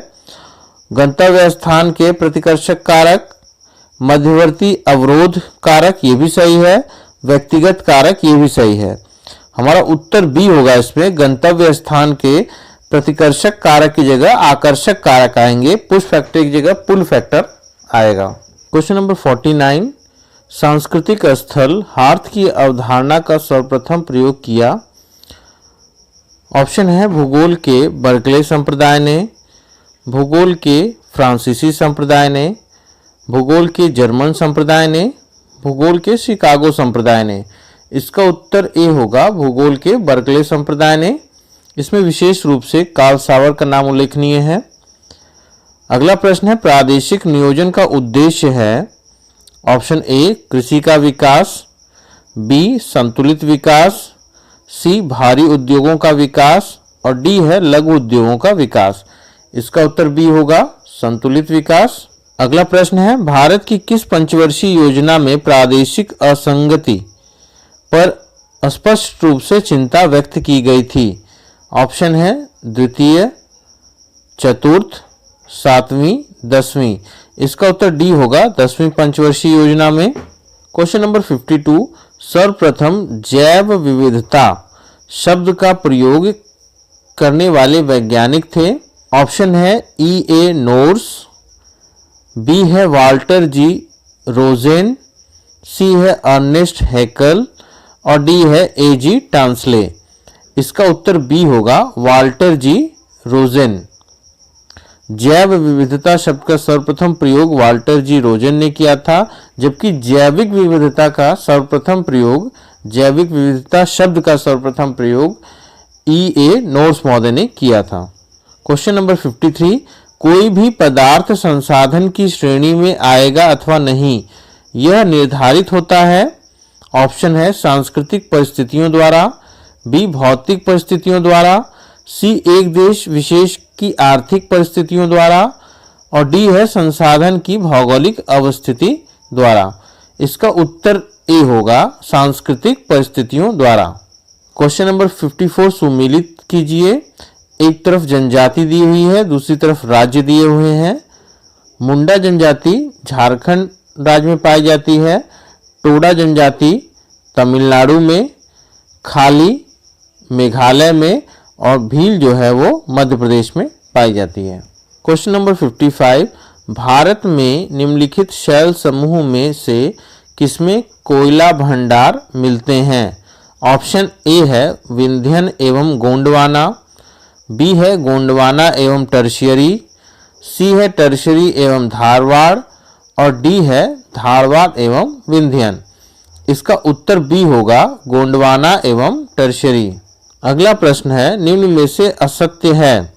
गंतव्य स्थान के प्रतिकर्षक कारक, मध्यवर्ती अवरोध कारक, ये भी सही है। व्यक्तिगत कारक, ये भी सही है। हमारा उत्तर बी होगा इसमें गंतव्य स्थान के प्रतिकर्षक कारक की जगह आकर्षक कारक आएंगे, पुश फैक्टर की जगह पुल फैक्टर आएगा। क्वेश्चन नंबर 49, सांस्कृतिक स्थल हार्थ की अवधारणा का सर्वप्रथम प्रयोग किया। ऑप्शन है भूगोल के बर्कले संप्रदाय ने, भूगोल के फ्रांसीसी संप्रदाय ने, भूगोल के जर्मन संप्रदाय ने, भूगोल के शिकागो संप्रदाय ने। इसका उत्तर ए होगा भूगोल के बर्कले संप्रदाय ने। इसमें विशेष रूप से कार्ल सावर का नाम उल्लेखनीय है। अगला प्रश्न है प्रादेशिक नियोजन का उद्देश्य है। ऑप्शन ए कृषि का विकास, बी संतुलित विकास, सी भारी उद्योगों का विकास और डी है लघु उद्योगों का विकास। इसका उत्तर बी होगा संतुलित विकास। अगला प्रश्न है भारत की किस पंचवर्षीय योजना में प्रादेशिक असंगति पर स्पष्ट रूप से चिंता व्यक्त की गई थी? ऑप्शन है द्वितीय, चतुर्थ, सातवीं, दसवीं। इसका उत्तर डी होगा, 10वीं पंचवर्षीय योजना में। क्वेश्चन नंबर 52, सर्वप्रथम जैव विविधता शब्द का प्रयोग करने वाले वैज्ञानिक थे? ऑप्शन है E.A. नोर्स, बी है वाल्टर जी रोजेन, सी है अर्नेस्ट हैकल और डी है A.G. टांसले। इसका उत्तर बी होगा, वाल्टर जी रोजेन। जैव विविधता शब्द का सर्वप्रथम प्रयोग वाल्टर जी रोजेन ने किया था, जबकि जैविक विविधता का सर्वप्रथम प्रयोग, जैविक विविधता शब्द का सर्वप्रथम प्रयोग E.A. नोर्स महोदय ने किया था। क्वेश्चन नंबर 53, कोई भी पदार्थ संसाधन की श्रेणी में आएगा अथवा नहीं, यह निर्धारित होता है? ऑप्शन है सांस्कृतिक परिस्थितियों द्वारा, बी भौतिक परिस्थितियों द्वारा, सी एक देश विशेष की आर्थिक परिस्थितियों द्वारा और डी है संसाधन की भौगोलिक अवस्थिति द्वारा। इसका उत्तर ए होगा, सांस्कृतिक परिस्थितियों द्वारा। क्वेश्चन नंबर 54 सुमेलित कीजिए। एक तरफ जनजाति दी हुई है, दूसरी तरफ राज्य दिए हुए हैं। मुंडा जनजाति झारखंड राज्य में पाई जाती है, टोडा जनजाति तमिलनाडु में, खाली मेघालय में और भील जो है वो मध्य प्रदेश में पाई जाती है। क्वेश्चन नंबर 55, भारत में निम्नलिखित शैल समूह में से किसमें कोयला भंडार मिलते हैं? ऑप्शन ए है विंध्यन एवं गोंडवाना, बी है गोंडवाना एवं टर्शियरी, सी है टर्शियरी एवं धारवाड़ और डी है धारवाड़ एवं विंध्यन। इसका उत्तर बी होगा, गोंडवाना एवं टर्शियरी। अगला प्रश्न है, निम्न में से असत्य है,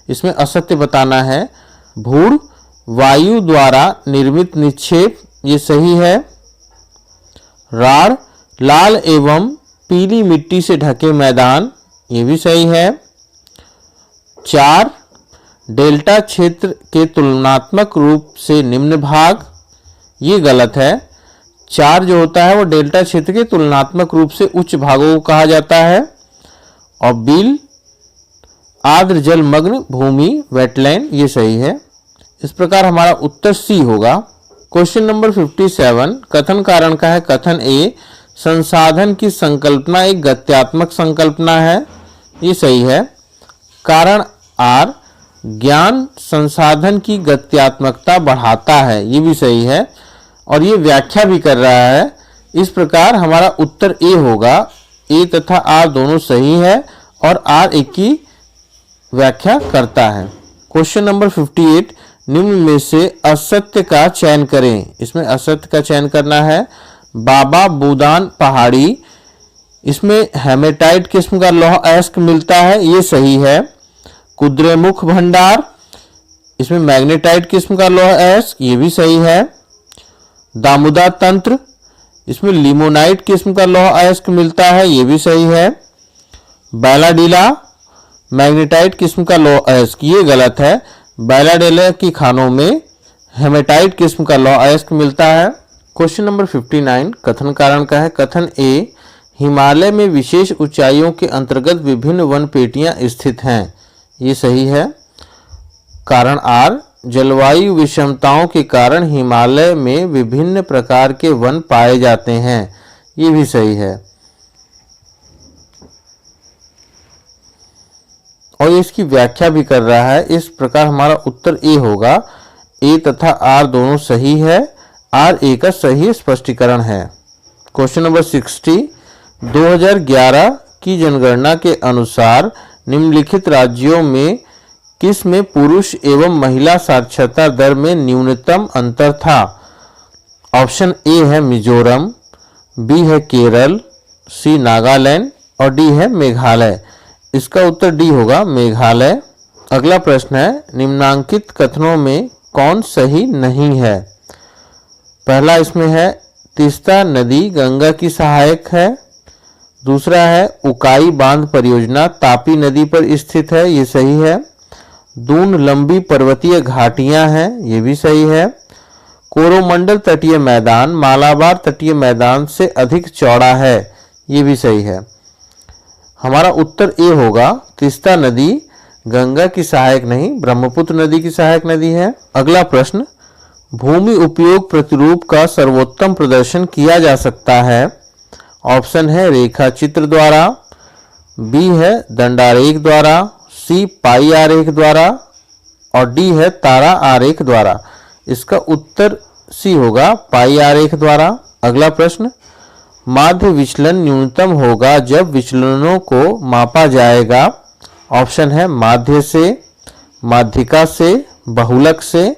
इसमें असत्य बताना है। भूड़ वायु द्वारा निर्मित निक्षेप, ये सही है। राढ़ लाल एवं पीली मिट्टी से ढके मैदान, ये भी सही है। 4 डेल्टा क्षेत्र के तुलनात्मक रूप से निम्न भाग, ये गलत है। 4 जो होता है वो डेल्टा क्षेत्र के तुलनात्मक रूप से उच्च भागों को कहा जाता है। और बिल आर्द्र जलमग्न भूमि वेटलैंड, ये सही है। इस प्रकार हमारा उत्तर सी होगा। क्वेश्चन नंबर 57 कथन कारण का है। कथन ए, संसाधन की संकल्पना एक गत्यात्मक संकल्पना है, ये सही है। कारण आर, ज्ञान संसाधन की गत्यात्मकता बढ़ाता है, ये भी सही है और ये व्याख्या भी कर रहा है। इस प्रकार हमारा उत्तर ए होगा। ए तथा आर दोनों सही है और आर एक की व्याख्या करता है। क्वेश्चन नंबर 58 निम्न में से असत्य का चयन करें। इसमें असत्य का चयन करना है। बाबा बूदान पहाड़ी, इसमें हेमेटाइट किस्म का लौह अयस्क मिलता है, ये सही है। कुद्रेमुख भंडार, इसमें मैग्नेटाइट किस्म का लौह अयस्क, ये भी सही है। दामुदा तंत्र, इसमें लिमोनाइट किस्म का लौह अयस्क मिलता है, ये भी सही है। बैलाडीला मैग्नेटाइट किस्म का लौह अयस्क, ये गलत है। बैलाडीला की खानों में हेमेटाइट किस्म का लौह अयस्क मिलता है। क्वेश्चन नंबर 59 कथन कारण का है। कथन ए, हिमालय में विशेष ऊंचाइयों के अंतर्गत विभिन्न वन पेटियां स्थित हैं, ये सही है। कारण आर, जलवायु विषमताओं के कारण हिमालय में विभिन्न प्रकार के वन पाए जाते हैं, ये भी सही है। और इसकी व्याख्या भी कर रहा है। इस प्रकार हमारा उत्तर ए होगा। ए तथा आर दोनों सही है। आर ए का सही स्पष्टीकरण है। क्वेश्चन नंबर 60 2011 की जनगणना के अनुसार निम्नलिखित राज्यों में किस में पुरुष एवं महिला साक्षरता दर में न्यूनतम अंतर था? ऑप्शन ए है मिजोरम, बी है केरल, सी नागालैंड और डी है मेघालय। इसका उत्तर डी होगा, मेघालय। अगला प्रश्न है, निम्नांकित कथनों में कौन सही नहीं है? पहला इसमें है तीस्ता नदी गंगा की सहायक है। दूसरा है उकाई बांध परियोजना तापी नदी पर स्थित है, ये सही है। दून लंबी पर्वतीय घाटियां हैं, ये भी सही है। कोरोमंडल तटीय मैदान मालाबार तटीय मैदान से अधिक चौड़ा है, ये भी सही है। हमारा उत्तर ए होगा, तीस्ता नदी गंगा की सहायक नहीं ब्रह्मपुत्र नदी की सहायक नदी है। अगला प्रश्न, भूमि उपयोग प्रतिरूप का सर्वोत्तम प्रदर्शन किया जा सकता है। ऑप्शन है रेखा चित्र द्वारा, बी है दंडारेख द्वारा, सी पाई आरेख द्वारा और डी है तारा आरेख द्वारा। इसका उत्तर सी होगा, पाई आरेख द्वारा। अगला प्रश्न, माध्य विचलन न्यूनतम होगा जब विचलनों को मापा जाएगा। ऑप्शन है माध्य से, माध्यिका से, बहुलक से,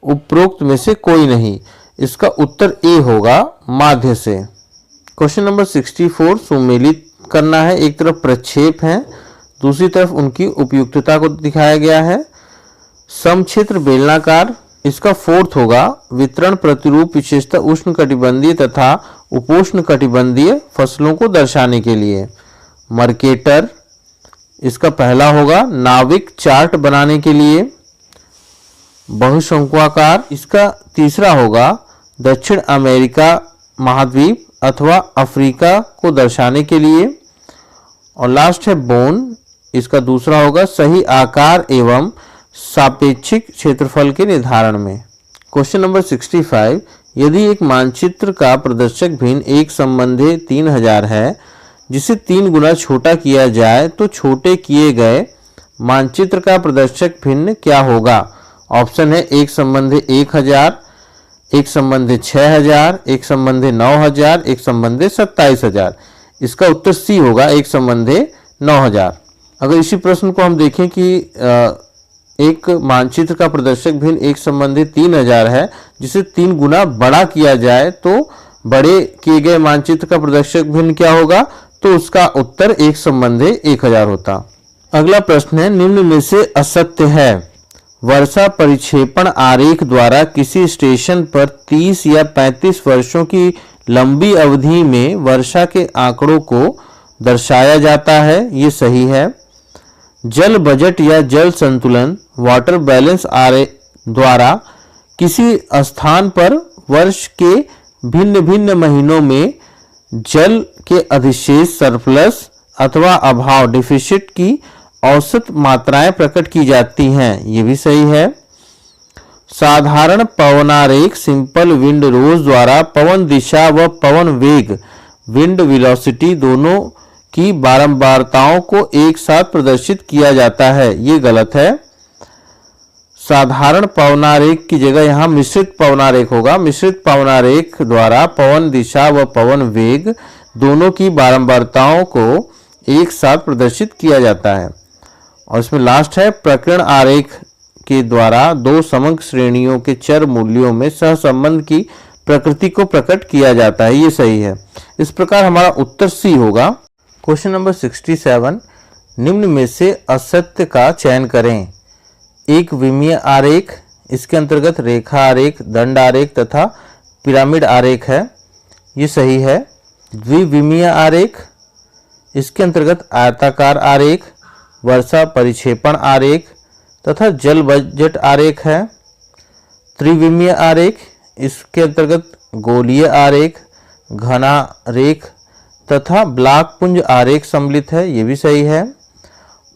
उपरोक्त में से कोई नहीं। इसका उत्तर ए होगा, माध्य से। क्वेश्चन नंबर 64 सुमेलित करना है। एक तरफ प्रक्षेप है, दूसरी तरफ उनकी उपयुक्तता को दिखाया गया है। समक्षेत्र बेलनाकार, इसका फोर्थ होगा, वितरण प्रतिरूप विशेषता उष्णकटिबंधीय तथा उपोष्ण कटिबंधीय फसलों को दर्शाने के लिए। मर्केटर, इसका पहला होगा, नाविक चार्ट बनाने के लिए। बहुशंक्वाकार, इसका तीसरा होगा, दक्षिण अमेरिका महाद्वीप अथवा अफ्रीका को दर्शाने के लिए। और लास्ट है बोन, इसका दूसरा होगा, सही आकार एवं सापेक्षिक क्षेत्रफल के निर्धारण में। क्वेश्चन नंबर 65, यदि एक मानचित्र का प्रदर्शक भिन्न एक संबंधी 3000 है जिसे 3 गुना छोटा किया जाए तो छोटे किए गए मानचित्र का प्रदर्शक भिन्न क्या होगा। ऑप्शन है एक संबंधी 1000, एक संबंधी 6000, एक संबंधी 9000, एक संबंधी 27000। इसका उत्तर सी होगा, एक संबंधी 9000। अगर इसी प्रश्न को हम देखें कि एक मानचित्र का प्रदर्शक भिन्न एक संबंधी 3000 है जिसे 3 गुना बड़ा किया जाए तो बड़े किए गए मानचित्र का प्रदर्शक भिन्न क्या होगा, तो उसका उत्तर एक संबंधी 1000 होता। अगला प्रश्न है, निम्न में से असत्य है। वर्षा परिक्षेपण आरेख द्वारा किसी स्टेशन पर 30 या 35 वर्षों की लंबी अवधि में वर्षा के आंकड़ों को दर्शाया जाता है, ये सही है। जल बजट या जल संतुलन वाटर बैलेंस आरेख द्वारा किसी स्थान पर वर्ष के भिन्न भिन्न महीनों में जल के अधिशेष सरप्लस अथवा अभाव डिफिसिट की औसत मात्राएं प्रकट की जाती हैं, ये भी सही है। साधारण पवनारेख सिंपल विंड रोज द्वारा पवन दिशा व पवन वेग विंड वेलोसिटी दोनों की बारंबारताओं को एक साथ प्रदर्शित किया जाता है, ये गलत है। साधारण पवनारेख की जगह यहाँ मिश्रित पवनारेख होगा। मिश्रित पवनारेख द्वारा पवन दिशा व पवन वेग दोनों की बारंबारताओं को एक साथ प्रदर्शित किया जाता है। और इसमें लास्ट है, प्रकीर्ण आरेख के द्वारा दो समंक श्रेणियों के चर मूल्यों में सहसंबंध की प्रकृति को प्रकट किया जाता है, ये सही है। इस प्रकार हमारा उत्तर सी होगा। क्वेश्चन नंबर 67, निम्न में से असत्य का चयन करें। एक विमीय आरेख, इसके अंतर्गत रेखा आरेख, दंड आरेख तथा पिरामिड आरेख है, ये सही है। द्विविमीय आरेख, इसके अंतर्गत आयताकार आरेख, वर्षा परिक्षेपण आरेख तथा जल बजट आरेख है। त्रिविमीय आरेख, इसके अंतर्गत गोलीय आरेख, घना रेख तथा ब्लॉक पुंज आरेख सम्मिलित है, ये भी सही है।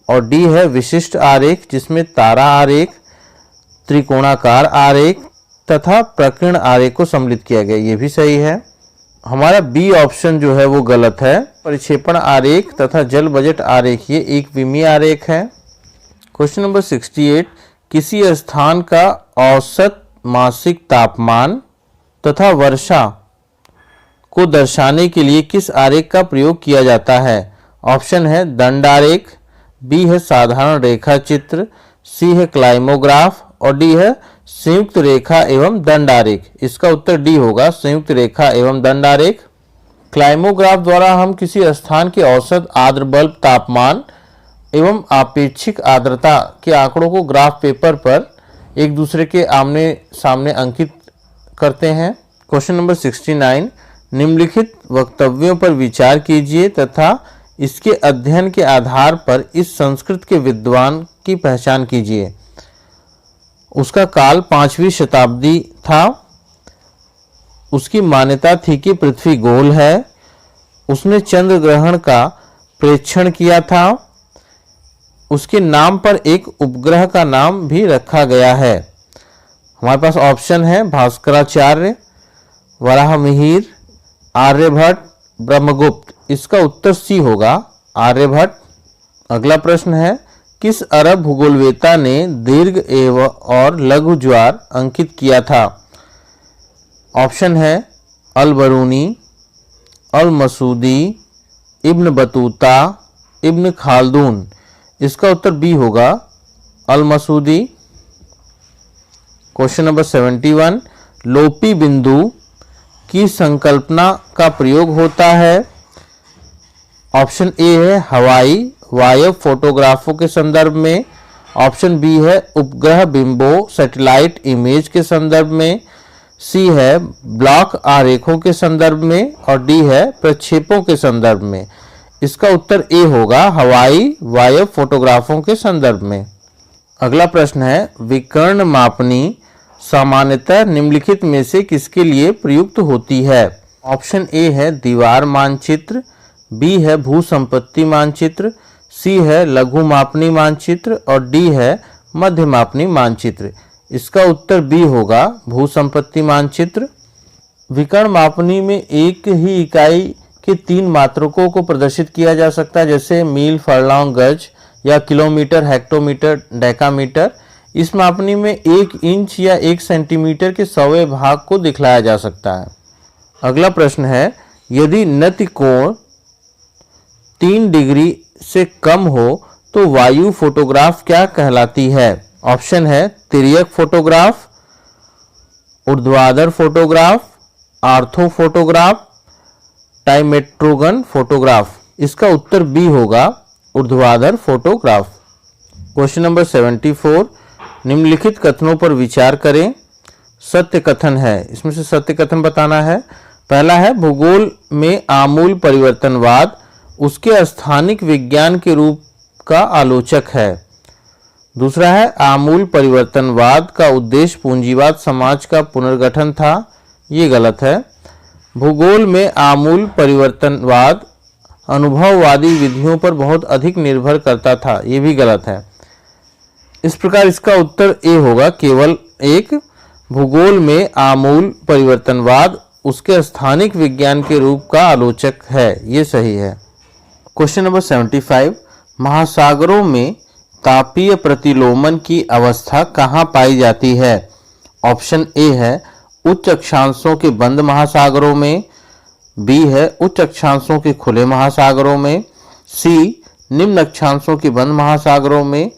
और डी है विशिष्ट आरेख, जिसमें तारा आरेख, त्रिकोणाकार आरेख तथा प्रकीर्ण आरेख को सम्मिलित किया गया, ये भी सही है। हमारा बी ऑप्शन जो है वो गलत है। परिक्षेपण आरेख तथा जल बजट आरेख ये एक विमीय आरेख है। क्वेश्चन नंबर 68, किसी स्थान का औसत मासिक तापमान तथा वर्षा को दर्शाने के लिए किस आरेख का प्रयोग किया जाता है। ऑप्शन है दंड आरेख, बी है साधारण रेखा चित्र, सी है क्लाइमोग्राफ और डी है संयुक्त रेखा एवं दंड आरेख। इसका उत्तर डी होगा, संयुक्त रेखा एवं दंड आरेख। क्लाइमोग्राफ द्वारा हम किसी स्थान के औसत आर्द्र बल्ब तापमान एवं आपेक्षिक आर्द्रता के आंकड़ों को ग्राफ पेपर पर एक दूसरे के आमने सामने अंकित करते हैं। क्वेश्चन नंबर 69, निम्नलिखित वक्तव्यों पर विचार कीजिए तथा इसके अध्ययन के आधार पर इस संस्कृत के विद्वान की पहचान कीजिए। उसका काल 5वीं शताब्दी था। उसकी मान्यता थी कि पृथ्वी गोल है। उसने चंद्र ग्रहण का प्रेक्षण किया था। उसके नाम पर एक उपग्रह का नाम भी रखा गया है। हमारे पास ऑप्शन है भास्कराचार्य, वराहमिहिर, आर्यभट्ट, ब्रह्मगुप्त। इसका उत्तर सी होगा, आर्यभट्ट। अगला प्रश्न है, किस अरब भूगोलवेत्ता ने दीर्घ एवं और लघु ज्वार अंकित किया था? ऑप्शन है अल बरूनी, अल मसूदी, इब्न बतूता, इब्न खालदून। इसका उत्तर बी होगा, अल मसूदी। क्वेश्चन नंबर 71, लोपी बिंदु की संकल्पना का प्रयोग होता है। ऑप्शन ए है हवाई वायव फोटोग्राफों के संदर्भ में, ऑप्शन बी है उपग्रह बिंबों सैटेलाइट इमेज के संदर्भ में, सी है ब्लॉक आरेखों के संदर्भ में और डी है प्रक्षेपों के संदर्भ में। इसका उत्तर ए होगा, हवाई वायव फोटोग्राफों के संदर्भ में। अगला प्रश्न है, विकर्ण मापनी सामान्यतः निम्नलिखित में से किसके लिए प्रयुक्त होती है? ऑप्शन ए है दीवार मानचित्र, बी है भूसंपत्ति मानचित्र, सी है लघु मापनी मानचित्र और डी है मध्य मापनी मानचित्र। इसका उत्तर बी होगा, भूसंपत्ति मानचित्र। विकर्ण मापनी में एक ही इकाई के 3 मात्रकों को प्रदर्शित किया जा सकता है, जैसे मील, फरलॉन्ग, गज या किलोमीटर, हेक्टोमीटर, डेकामीटर। इस मापनी में 1 इंच या 1 सेंटीमीटर के 100वें भाग को दिखलाया जा सकता है। अगला प्रश्न है, यदि नति कोण 3 डिग्री से कम हो तो वायु फोटोग्राफ क्या कहलाती है? ऑप्शन है तिर्यक फोटोग्राफ, ऊर्ध्वाधर फोटोग्राफ, आर्थो फोटोग्राफ, टाइमेट्रोगन फोटोग्राफ। इसका उत्तर बी होगा, ऊर्ध्वाधर फोटोग्राफ। क्वेश्चन नंबर 74, निम्नलिखित कथनों पर विचार करें। सत्य कथन है, इसमें से सत्य कथन बताना है। पहला है, भूगोल में आमूल परिवर्तनवाद उसके स्थानिक विज्ञान के रूप का आलोचक है। दूसरा है, आमूल परिवर्तनवाद का उद्देश्य पूंजीवाद समाज का पुनर्गठन था। ये गलत है। भूगोल में आमूल परिवर्तनवाद अनुभववादी विधियों पर बहुत अधिक निर्भर करता था। ये भी गलत है। इस प्रकार इसका उत्तर ए होगा, केवल एक। भूगोल में आमूल परिवर्तनवाद उसके स्थानिक विज्ञान के रूप का आलोचक है। ये सही है। क्वेश्चन नंबर 75, महासागरों में तापीय प्रतिलोमन की अवस्था कहाँ पाई जाती है? ऑप्शन ए है उच्च अक्षांशों के बंद महासागरों में, बी है उच्च अक्षांशों के खुले महासागरों में, सी निम्न अक्षांशों के बंद महासागरों में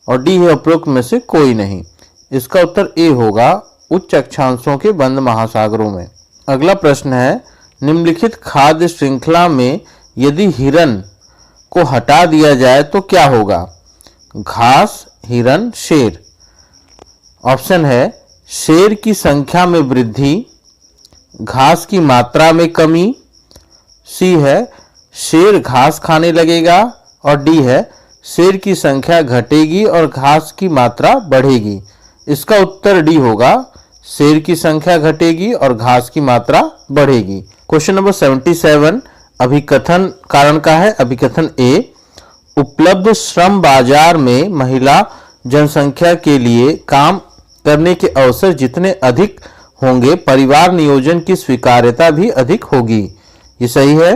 और डी है उपरोक्त में से कोई नहीं। इसका उत्तर ए होगा, उच्च अक्षांशों के बंद महासागरों में। अगला प्रश्न है, निम्नलिखित खाद्य श्रृंखला में यदि हिरन को हटा दिया जाए तो क्या होगा? घास, हिरन, शेर। ऑप्शन है शेर की संख्या में वृद्धि, घास की मात्रा में कमी, सी है शेर घास खाने लगेगा और डी है शेर की संख्या घटेगी और घास की मात्रा बढ़ेगी। इसका उत्तर डी होगा, शेर की संख्या घटेगी और घास की मात्रा बढ़ेगी। क्वेश्चन नंबर 77, अभिकथन कारण का है। अभिकथन ए, उपलब्ध श्रम बाजार में महिला जनसंख्या के लिए काम करने के अवसर जितने अधिक होंगे, परिवार नियोजन की स्वीकार्यता भी अधिक होगी। ये सही है।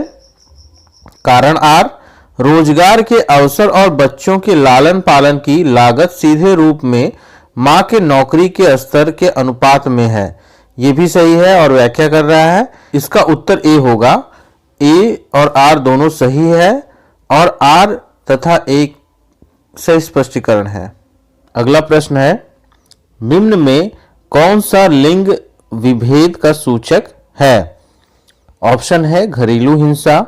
कारण आर, रोजगार के अवसर और बच्चों के लालन पालन की लागत सीधे रूप में मां के नौकरी के स्तर के अनुपात में है। ये भी सही है और व्याख्या कर रहा है। इसका उत्तर ए होगा। ए और आर दोनों सही है और आर तथा ए सही स्पष्टीकरण है। अगला प्रश्न है, निम्न में कौन सा लिंग विभेद का सूचक है? ऑप्शन है घरेलू हिंसा,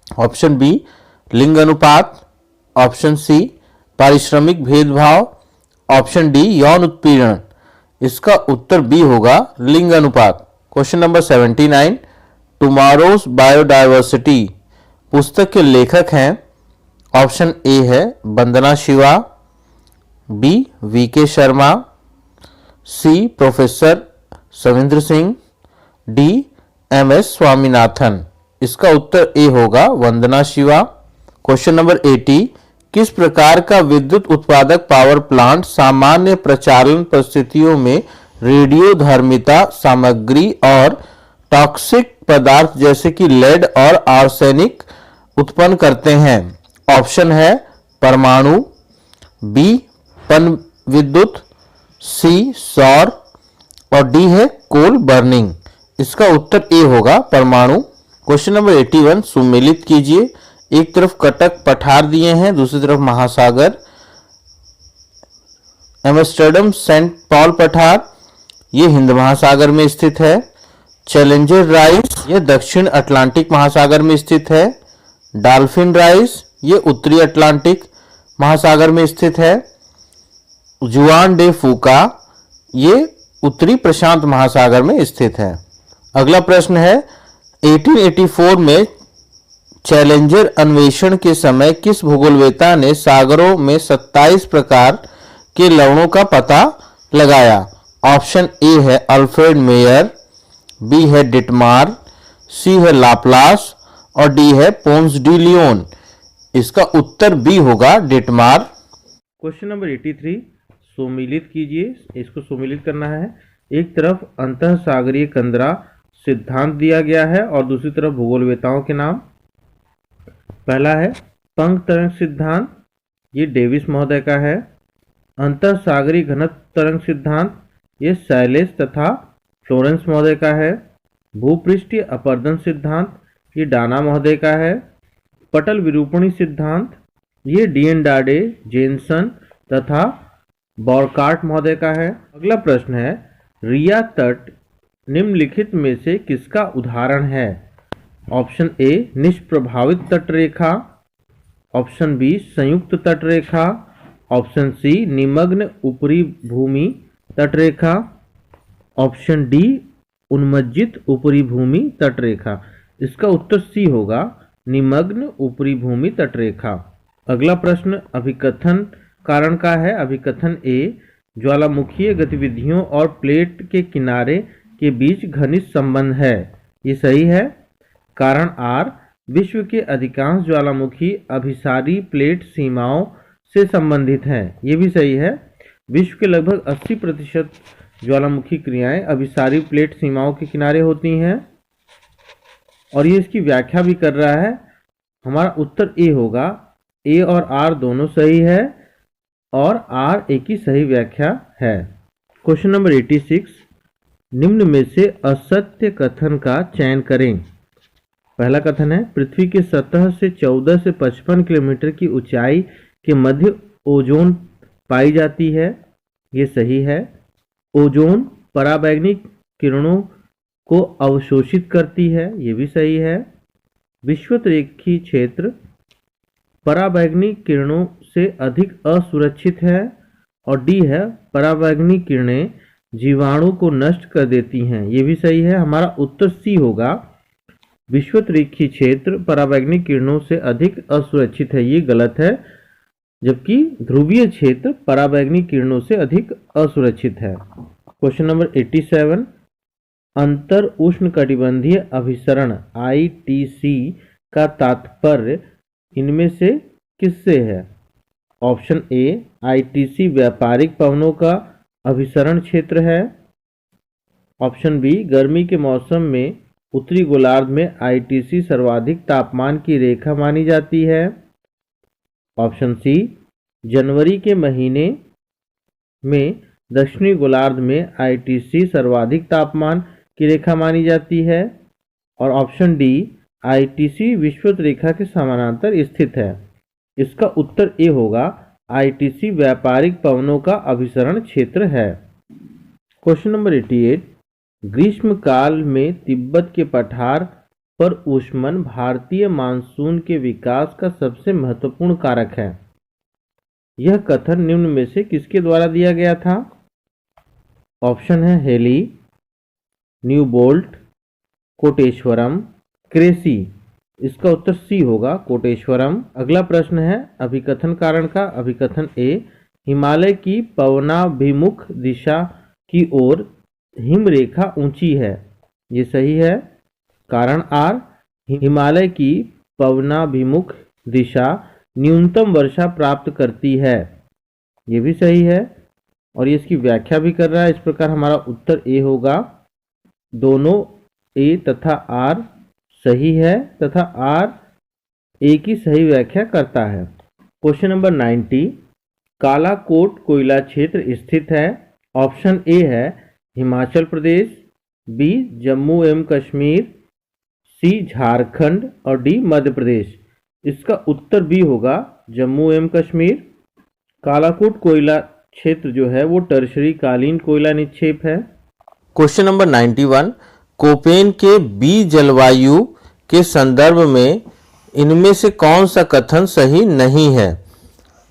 ऑप्शन बी लिंग अनुपात, ऑप्शन सी पारिश्रमिक भेदभाव, ऑप्शन डी यौन उत्पीड़न। इसका उत्तर बी होगा, लिंग अनुपात। क्वेश्चन नंबर 79, टुमारोज बायोडायवर्सिटी पुस्तक के लेखक हैं। ऑप्शन ए है Vandana Shiva, B VK Sharma, C professor Savindra Singh, D M S Swaminathan. इसका उत्तर ए होगा वंदना शिवा। क्वेश्चन नंबर 80, किस प्रकार का विद्युत उत्पादक पावर प्लांट सामान्य प्रचालन परिस्थितियों में रेडियोधर्मिता सामग्री और टॉक्सिक पदार्थ जैसे कि लेड और आर्सेनिक उत्पन्न करते हैं? ऑप्शन है परमाणु, बी पन विद्युत, सी सौर और डी है कोल बर्निंग। इसका उत्तर ए होगा परमाणु। क्वेश्चन नंबर 81, सुमेलित कीजिए। एक तरफ कटक पठार दिए हैं, दूसरी तरफ महासागर। एम्स्टर्डम सेंट पॉल पठार ये हिंद महासागर में स्थित है। चैलेंजर राइस ये दक्षिण अटलांटिक महासागर में स्थित है। डॉल्फिन राइस ये उत्तरी अटलांटिक महासागर में स्थित है। जुआन डे फूका ये उत्तरी प्रशांत महासागर में स्थित है। अगला प्रश्न है 1884 में चैलेंजर अन्वेषण के समय किस भूगोलवेत्ता ने सागरों में 27 प्रकार के लवणों का पता लगाया? ऑप्शन ए है अल्फ्रेड मेयर, बी है डिटमार, सी है लाप्लास और डी है पोन्स डी लियोन। इसका उत्तर बी होगा डिटमार। क्वेश्चन नंबर 83, सुमेलित कीजिए। इसको सुमेलित करना है। एक तरफ अंतः सागरीय कंदरा सिद्धांत दिया गया है और दूसरी तरफ भूगोलवेत्ताओं के नाम। पहला है पंख तरंग सिद्धांत, ये डेविस महोदय का है। अंतः सागरीय घनत्व तरंग सिद्धांत ये शैलेश तथा फ्लोरेंस महोदय का है। भूपृष्ठीय अपरदन सिद्धांत ये डाना महोदय का है। पटल विरूपणी सिद्धांत ये डीएन डाडे, जेनसन तथा बॉरकार्ट महोदय का है। अगला प्रश्न है रिया तट निम्नलिखित में से किसका उदाहरण है? ऑप्शन ए निष्प्रभावित तटरेखा, ऑप्शन बी संयुक्त तटरेखा, ऑप्शन सी निमग्न ऊपरी भूमि तटरेखा, ऑप्शन डी उन्मज्जित ऊपरी भूमि तटरेखा। इसका उत्तर सी होगा निमग्न ऊपरी भूमि तटरेखा। अगला प्रश्न अभिकथन कारण का है। अभिकथन ए ज्वालामुखीय गतिविधियों और प्लेट के किनारे के बीच घनिष्ठ संबंध है, ये सही है। कारण आर विश्व के अधिकांश ज्वालामुखी अभिसारी प्लेट सीमाओं से संबंधित हैं, ये भी सही है। विश्व के लगभग 80% ज्वालामुखी क्रियाएं अभिसारी प्लेट सीमाओं के किनारे होती हैं और ये इसकी व्याख्या भी कर रहा है। हमारा उत्तर ए होगा। ए और आर दोनों सही है और आर ए की सही व्याख्या है। क्वेश्चन नंबर 86, निम्न में से असत्य कथन का चयन करें। पहला कथन है पृथ्वी के सतह से 14 से 55 किलोमीटर की ऊंचाई के मध्य ओजोन पाई जाती है, ये सही है। ओजोन पराबैंगनी किरणों को अवशोषित करती है, ये भी सही है। विषुवतरेखी क्षेत्र पराबैंगनी किरणों से अधिक असुरक्षित है और डी है पराबैंगनी किरणें जीवाणु को नष्ट कर देती हैं, ये भी सही है। हमारा उत्तर सी होगा। विषुवतरेखी क्षेत्र पराबैंगनी किरणों से अधिक असुरक्षित है, ये गलत है। जबकि ध्रुवीय क्षेत्र पराबैंगनी किरणों से अधिक असुरक्षित है। क्वेश्चन नंबर 87, अंतर उष्णकटिबंधीय अभिसरण ITC का तात्पर्य इनमें से किससे है? ऑप्शन ए ITC व्यापारिक पवनों का अभिसरण क्षेत्र है। ऑप्शन बी गर्मी के मौसम में उत्तरी गोलार्ध में ITC सर्वाधिक तापमान की रेखा मानी जाती है। ऑप्शन सी जनवरी के महीने में दक्षिणी गोलार्ध में ITC सर्वाधिक तापमान की रेखा मानी जाती है। और ऑप्शन डी ITC विषुवत रेखा के समानांतर स्थित है। इसका उत्तर ए होगा। ITC व्यापारिक पवनों का अभिसरण क्षेत्र है। क्वेश्चन नंबर 88, ग्रीष्म काल में तिब्बत के पठार पर ऊष्मन भारतीय मानसून के विकास का सबसे महत्वपूर्ण कारक है। यह कथन निम्न में से किसके द्वारा दिया गया था? ऑप्शन है हेली, न्यूबोल्ट, कोटेश्वरम, क्रेसी। इसका उत्तर सी होगा कोटेश्वरम। अगला प्रश्न है अभिकथन कारण का। अभिकथन ए हिमालय की पवनाभिमुख दिशा की ओर हिमरेखा ऊंची है, ये सही है। कारण आर हिमालय की पवनाभिमुख दिशा न्यूनतम वर्षा प्राप्त करती है। ये भी सही है और ये इसकी व्याख्या भी कर रहा है। इस प्रकार हमारा उत्तर ए होगा। दोनों ए तथा आर सही है तथा आर ए की सही व्याख्या करता है। क्वेश्चन नंबर 90, कालाकोट कोयला क्षेत्र स्थित है। ऑप्शन ए है हिमाचल प्रदेश, बी जम्मू एवं कश्मीर, सी झारखंड और डी मध्य प्रदेश। इसका उत्तर बी होगा जम्मू एवं कश्मीर। कालाकोट कोयला क्षेत्र जो है वो टर्शरी कालीन कोयला निक्षेप है। क्वेश्चन नंबर 91, कोपेन के बी जलवायु के संदर्भ में इनमें से कौन सा कथन सही नहीं है।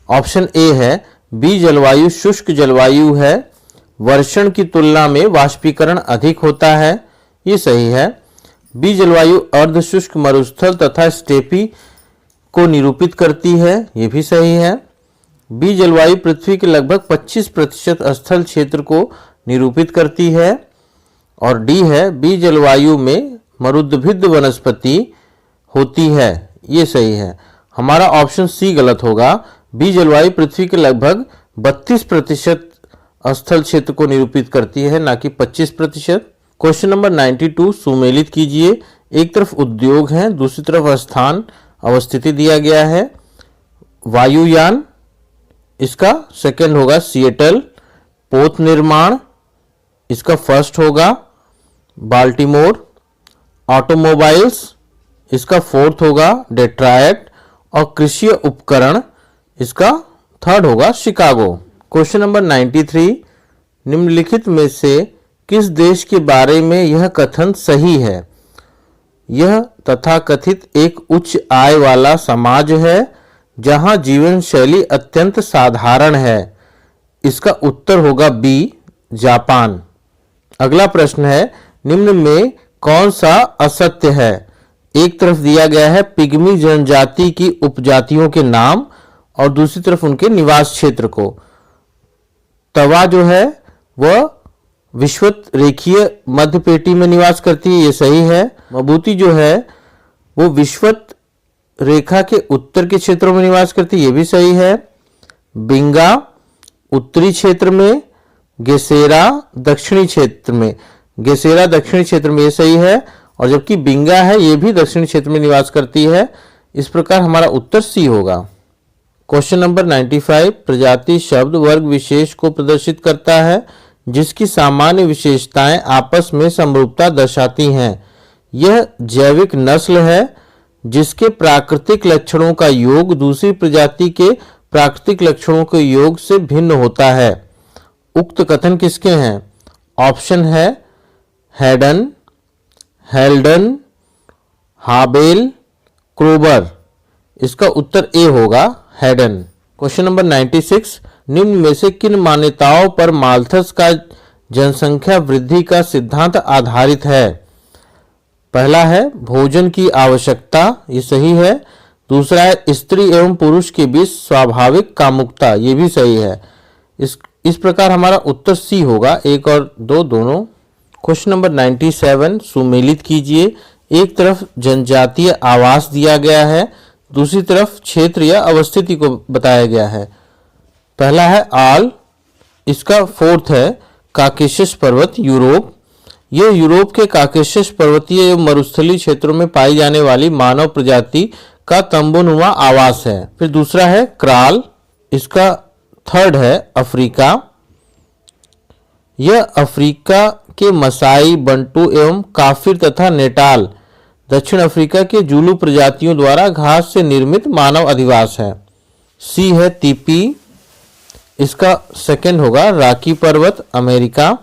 ऑप्शन ए है बी जलवायु शुष्क जलवायु है, वर्षण की तुलना में वाष्पीकरण अधिक होता है। ये सही है। बी जलवायु अर्ध शुष्क मरुस्थल तथा स्टेपी को निरूपित करती है। ये भी सही है। बी जलवायु पृथ्वी के लगभग 25% स्थल क्षेत्र को निरूपित करती है। और डी है बी जलवायु में मरुद्भिद वनस्पति होती है। ये सही है। हमारा ऑप्शन सी गलत होगा। बी जलवायु पृथ्वी के लगभग 32% स्थल क्षेत्र को निरूपित करती है, ना कि 25%। क्वेश्चन नंबर 92 सुमेलित कीजिए। एक तरफ उद्योग है, दूसरी तरफ स्थान अवस्थिति दिया गया है। वायुयान, इसका सेकंड होगा सिएटल। पोत निर्माण, इसका फर्स्ट होगा बाल्टीमोर। ऑटोमोबाइल्स, इसका फोर्थ होगा डेट्रॉयट। और कृषि उपकरण, इसका थर्ड होगा शिकागो। क्वेश्चन नंबर 93, निम्नलिखित में से किस देश के बारे में यह कथन सही है। यह तथाकथित एक उच्च आय वाला समाज है जहां जीवन शैली अत्यंत साधारण है। इसका उत्तर होगा बी जापान। अगला प्रश्न है, निम्न में कौन सा असत्य है। एक तरफ दिया गया है पिग्मी जनजाति की उपजातियों के नाम और दूसरी तरफ उनके निवास क्षेत्र को। तवा जो है वह विषुवत रेखीय मध्य पेटी में निवास करती है। ये सही है। मबूती जो है वो विषुवत रेखा के उत्तर के क्षेत्रों में निवास करती है। ये भी सही है। बिंगा उत्तरी क्षेत्र में, गेसेरा दक्षिणी क्षेत्र में। गेसेरा दक्षिणी क्षेत्र में, ये सही है। और जबकि बिंगा है ये भी दक्षिणी क्षेत्र में निवास करती है। इस प्रकार हमारा उत्तर सी होगा। क्वेश्चन नंबर 95, प्रजाति शब्द वर्ग विशेष को प्रदर्शित करता है जिसकी सामान्य विशेषताएं आपस में समरूपता दर्शाती हैं। यह जैविक नस्ल है जिसके प्राकृतिक लक्षणों का योग दूसरी प्रजाति के प्राकृतिक लक्षणों के योग से भिन्न होता है। उक्त कथन किसके हैं। ऑप्शन है हैडन, हेल्डन, हाबेल, क्रोबर। इसका उत्तर ए होगा हैडन। क्वेश्चन नंबर 96, निम्न में से किन मान्यताओं पर माल्थस का जनसंख्या वृद्धि का सिद्धांत आधारित है। पहला है भोजन की आवश्यकता, ये सही है। दूसरा है स्त्री एवं पुरुष के बीच स्वाभाविक कामुकता, ये भी सही है। इस प्रकार हमारा उत्तर सी होगा, 1 और 2 दोनों। क्वेश्चन नंबर 97 सुमेलित कीजिए। एक तरफ जनजातीय आवास दिया गया है, दूसरी तरफ क्षेत्र या अवस्थिति को बताया गया है। पहला है आल, इसका फोर्थ है काकेशस पर्वत यूरोप। यह यूरोप के काकेशस पर्वतीय एवं मरुस्थलीय क्षेत्रों में पाई जाने वाली मानव प्रजाति का तंबूनुमा आवास है। फिर दूसरा है क्राल, इसका थर्ड है अफ्रीका। यह अफ्रीका के मसाई, बंटू एवं काफिर तथा नेटाल दक्षिण अफ्रीका के जूलू प्रजातियों द्वारा घास से निर्मित मानव अधिवास है। सी है तिपी, इसका सेकंड होगा रॉकी पर्वत अमेरिका।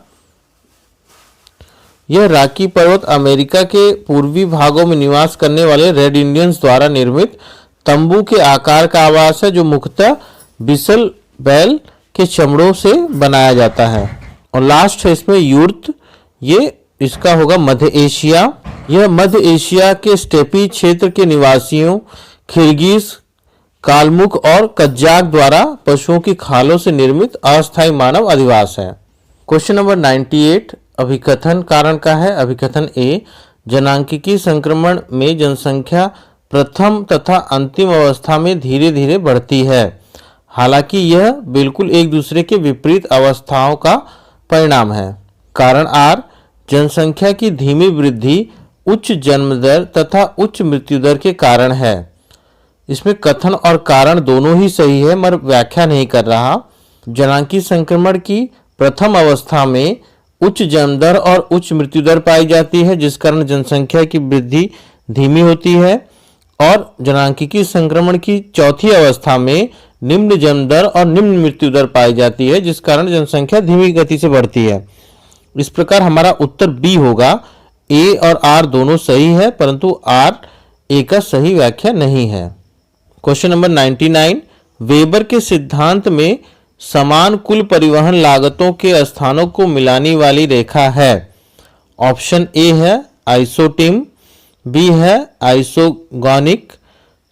यह रॉकी पर्वत अमेरिका के पूर्वी भागों में निवास करने वाले रेड इंडियंस द्वारा निर्मित तंबू के आकार का आवास है जो मुख्यतः बिसल बैल के चमड़ों से बनाया जाता है। और लास्ट है इसमें यूर्त, ये इसका होगा मध्य एशिया। यह मध्य एशिया के स्टेपी क्षेत्र के निवासियों किर्गिज, कालमुख और कज्जाक द्वारा पशुओं की खालों से निर्मित अस्थायी मानव अधिवास है। क्वेश्चन नंबर 98 अभिकथन कारण का है। अभिकथन ए, जनांकिकी संक्रमण में जनसंख्या प्रथम तथा अंतिम अवस्था में धीरे धीरे बढ़ती है। हालांकि यह बिल्कुल एक दूसरे के विपरीत अवस्थाओं का परिणाम है। कारण आर, जनसंख्या की धीमी वृद्धि उच्च जन्म दर तथा उच्च मृत्यु दर के कारण है। इसमें कथन और कारण दोनों ही सही है, मगर व्याख्या नहीं कर रहा। जनांकी संक्रमण की प्रथम अवस्था में उच्च जन्म दर और उच्च मृत्यु दर पाई जाती है, जिस कारण जनसंख्या की वृद्धि धीमी होती है। और जनांकिकी संक्रमण की चौथी अवस्था में निम्न जन्म दर और निम्न मृत्यु दर पाई जाती है, जिस कारण जनसंख्या धीमी गति से बढ़ती है। इस प्रकार हमारा उत्तर बी होगा। ए और आर दोनों सही है, परंतु आर ए का सही व्याख्या नहीं है। क्वेश्चन नंबर 99, वेबर के सिद्धांत में समान कुल परिवहन लागतों के स्थानों को मिलाने वाली रेखा है। ऑप्शन ए है आइसोटिम, बी है आइसोगोनिक,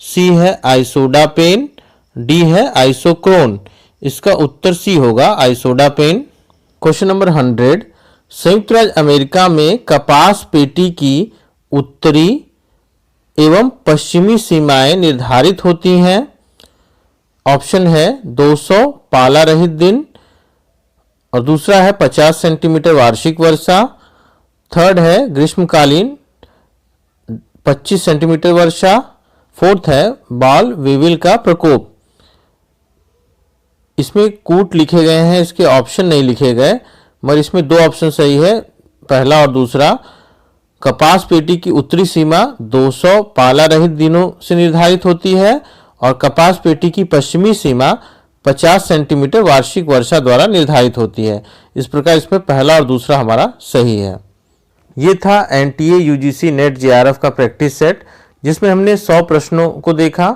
सी है आइसोडापेन, डी है आइसोक्रोन। इसका उत्तर सी होगा आइसोडापेन। क्वेश्चन नंबर 100, संयुक्त राज्य अमेरिका में कपास पेटी की उत्तरी एवं पश्चिमी सीमाएं निर्धारित होती हैं। ऑप्शन है 200 पाला रहित दिन, और दूसरा है 50 सेंटीमीटर वार्षिक वर्षा, थर्ड है ग्रीष्मकालीन 25 सेंटीमीटर वर्षा, फोर्थ है बाल विविल का प्रकोप। इसमें कूट लिखे गए हैं, इसके ऑप्शन नहीं लिखे गए, मगर इसमें दो ऑप्शन सही है, पहला और दूसरा। कपास पेटी की उत्तरी सीमा 200 पाला रहित दिनों से निर्धारित होती है और कपास पेटी की पश्चिमी सीमा 50 सेंटीमीटर वार्षिक वर्षा द्वारा निर्धारित होती है। इस प्रकार इसमें पहला और दूसरा हमारा सही है। ये था एनटीए यूजीसी नेट जेआरएफ का प्रैक्टिस सेट, जिसमें हमने 100 प्रश्नों को देखा।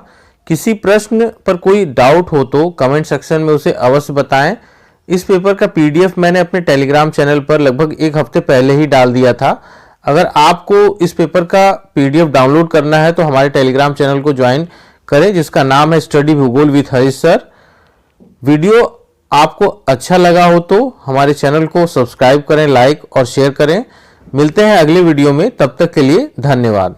किसी प्रश्न पर कोई डाउट हो तो कमेंट सेक्शन में उसे अवश्य बताएं। इस पेपर का पीडीएफ मैंने अपने टेलीग्राम चैनल पर लगभग एक हफ्ते पहले ही डाल दिया था। अगर आपको इस पेपर का पीडीएफ डाउनलोड करना है तो हमारे टेलीग्राम चैनल को ज्वाइन करें, जिसका नाम है स्टडी भूगोल विद हरीश सर। वीडियो आपको अच्छा लगा हो तो हमारे चैनल को सब्सक्राइब करें, लाइक और शेयर करें। मिलते हैं अगले वीडियो में, तब तक के लिए धन्यवाद।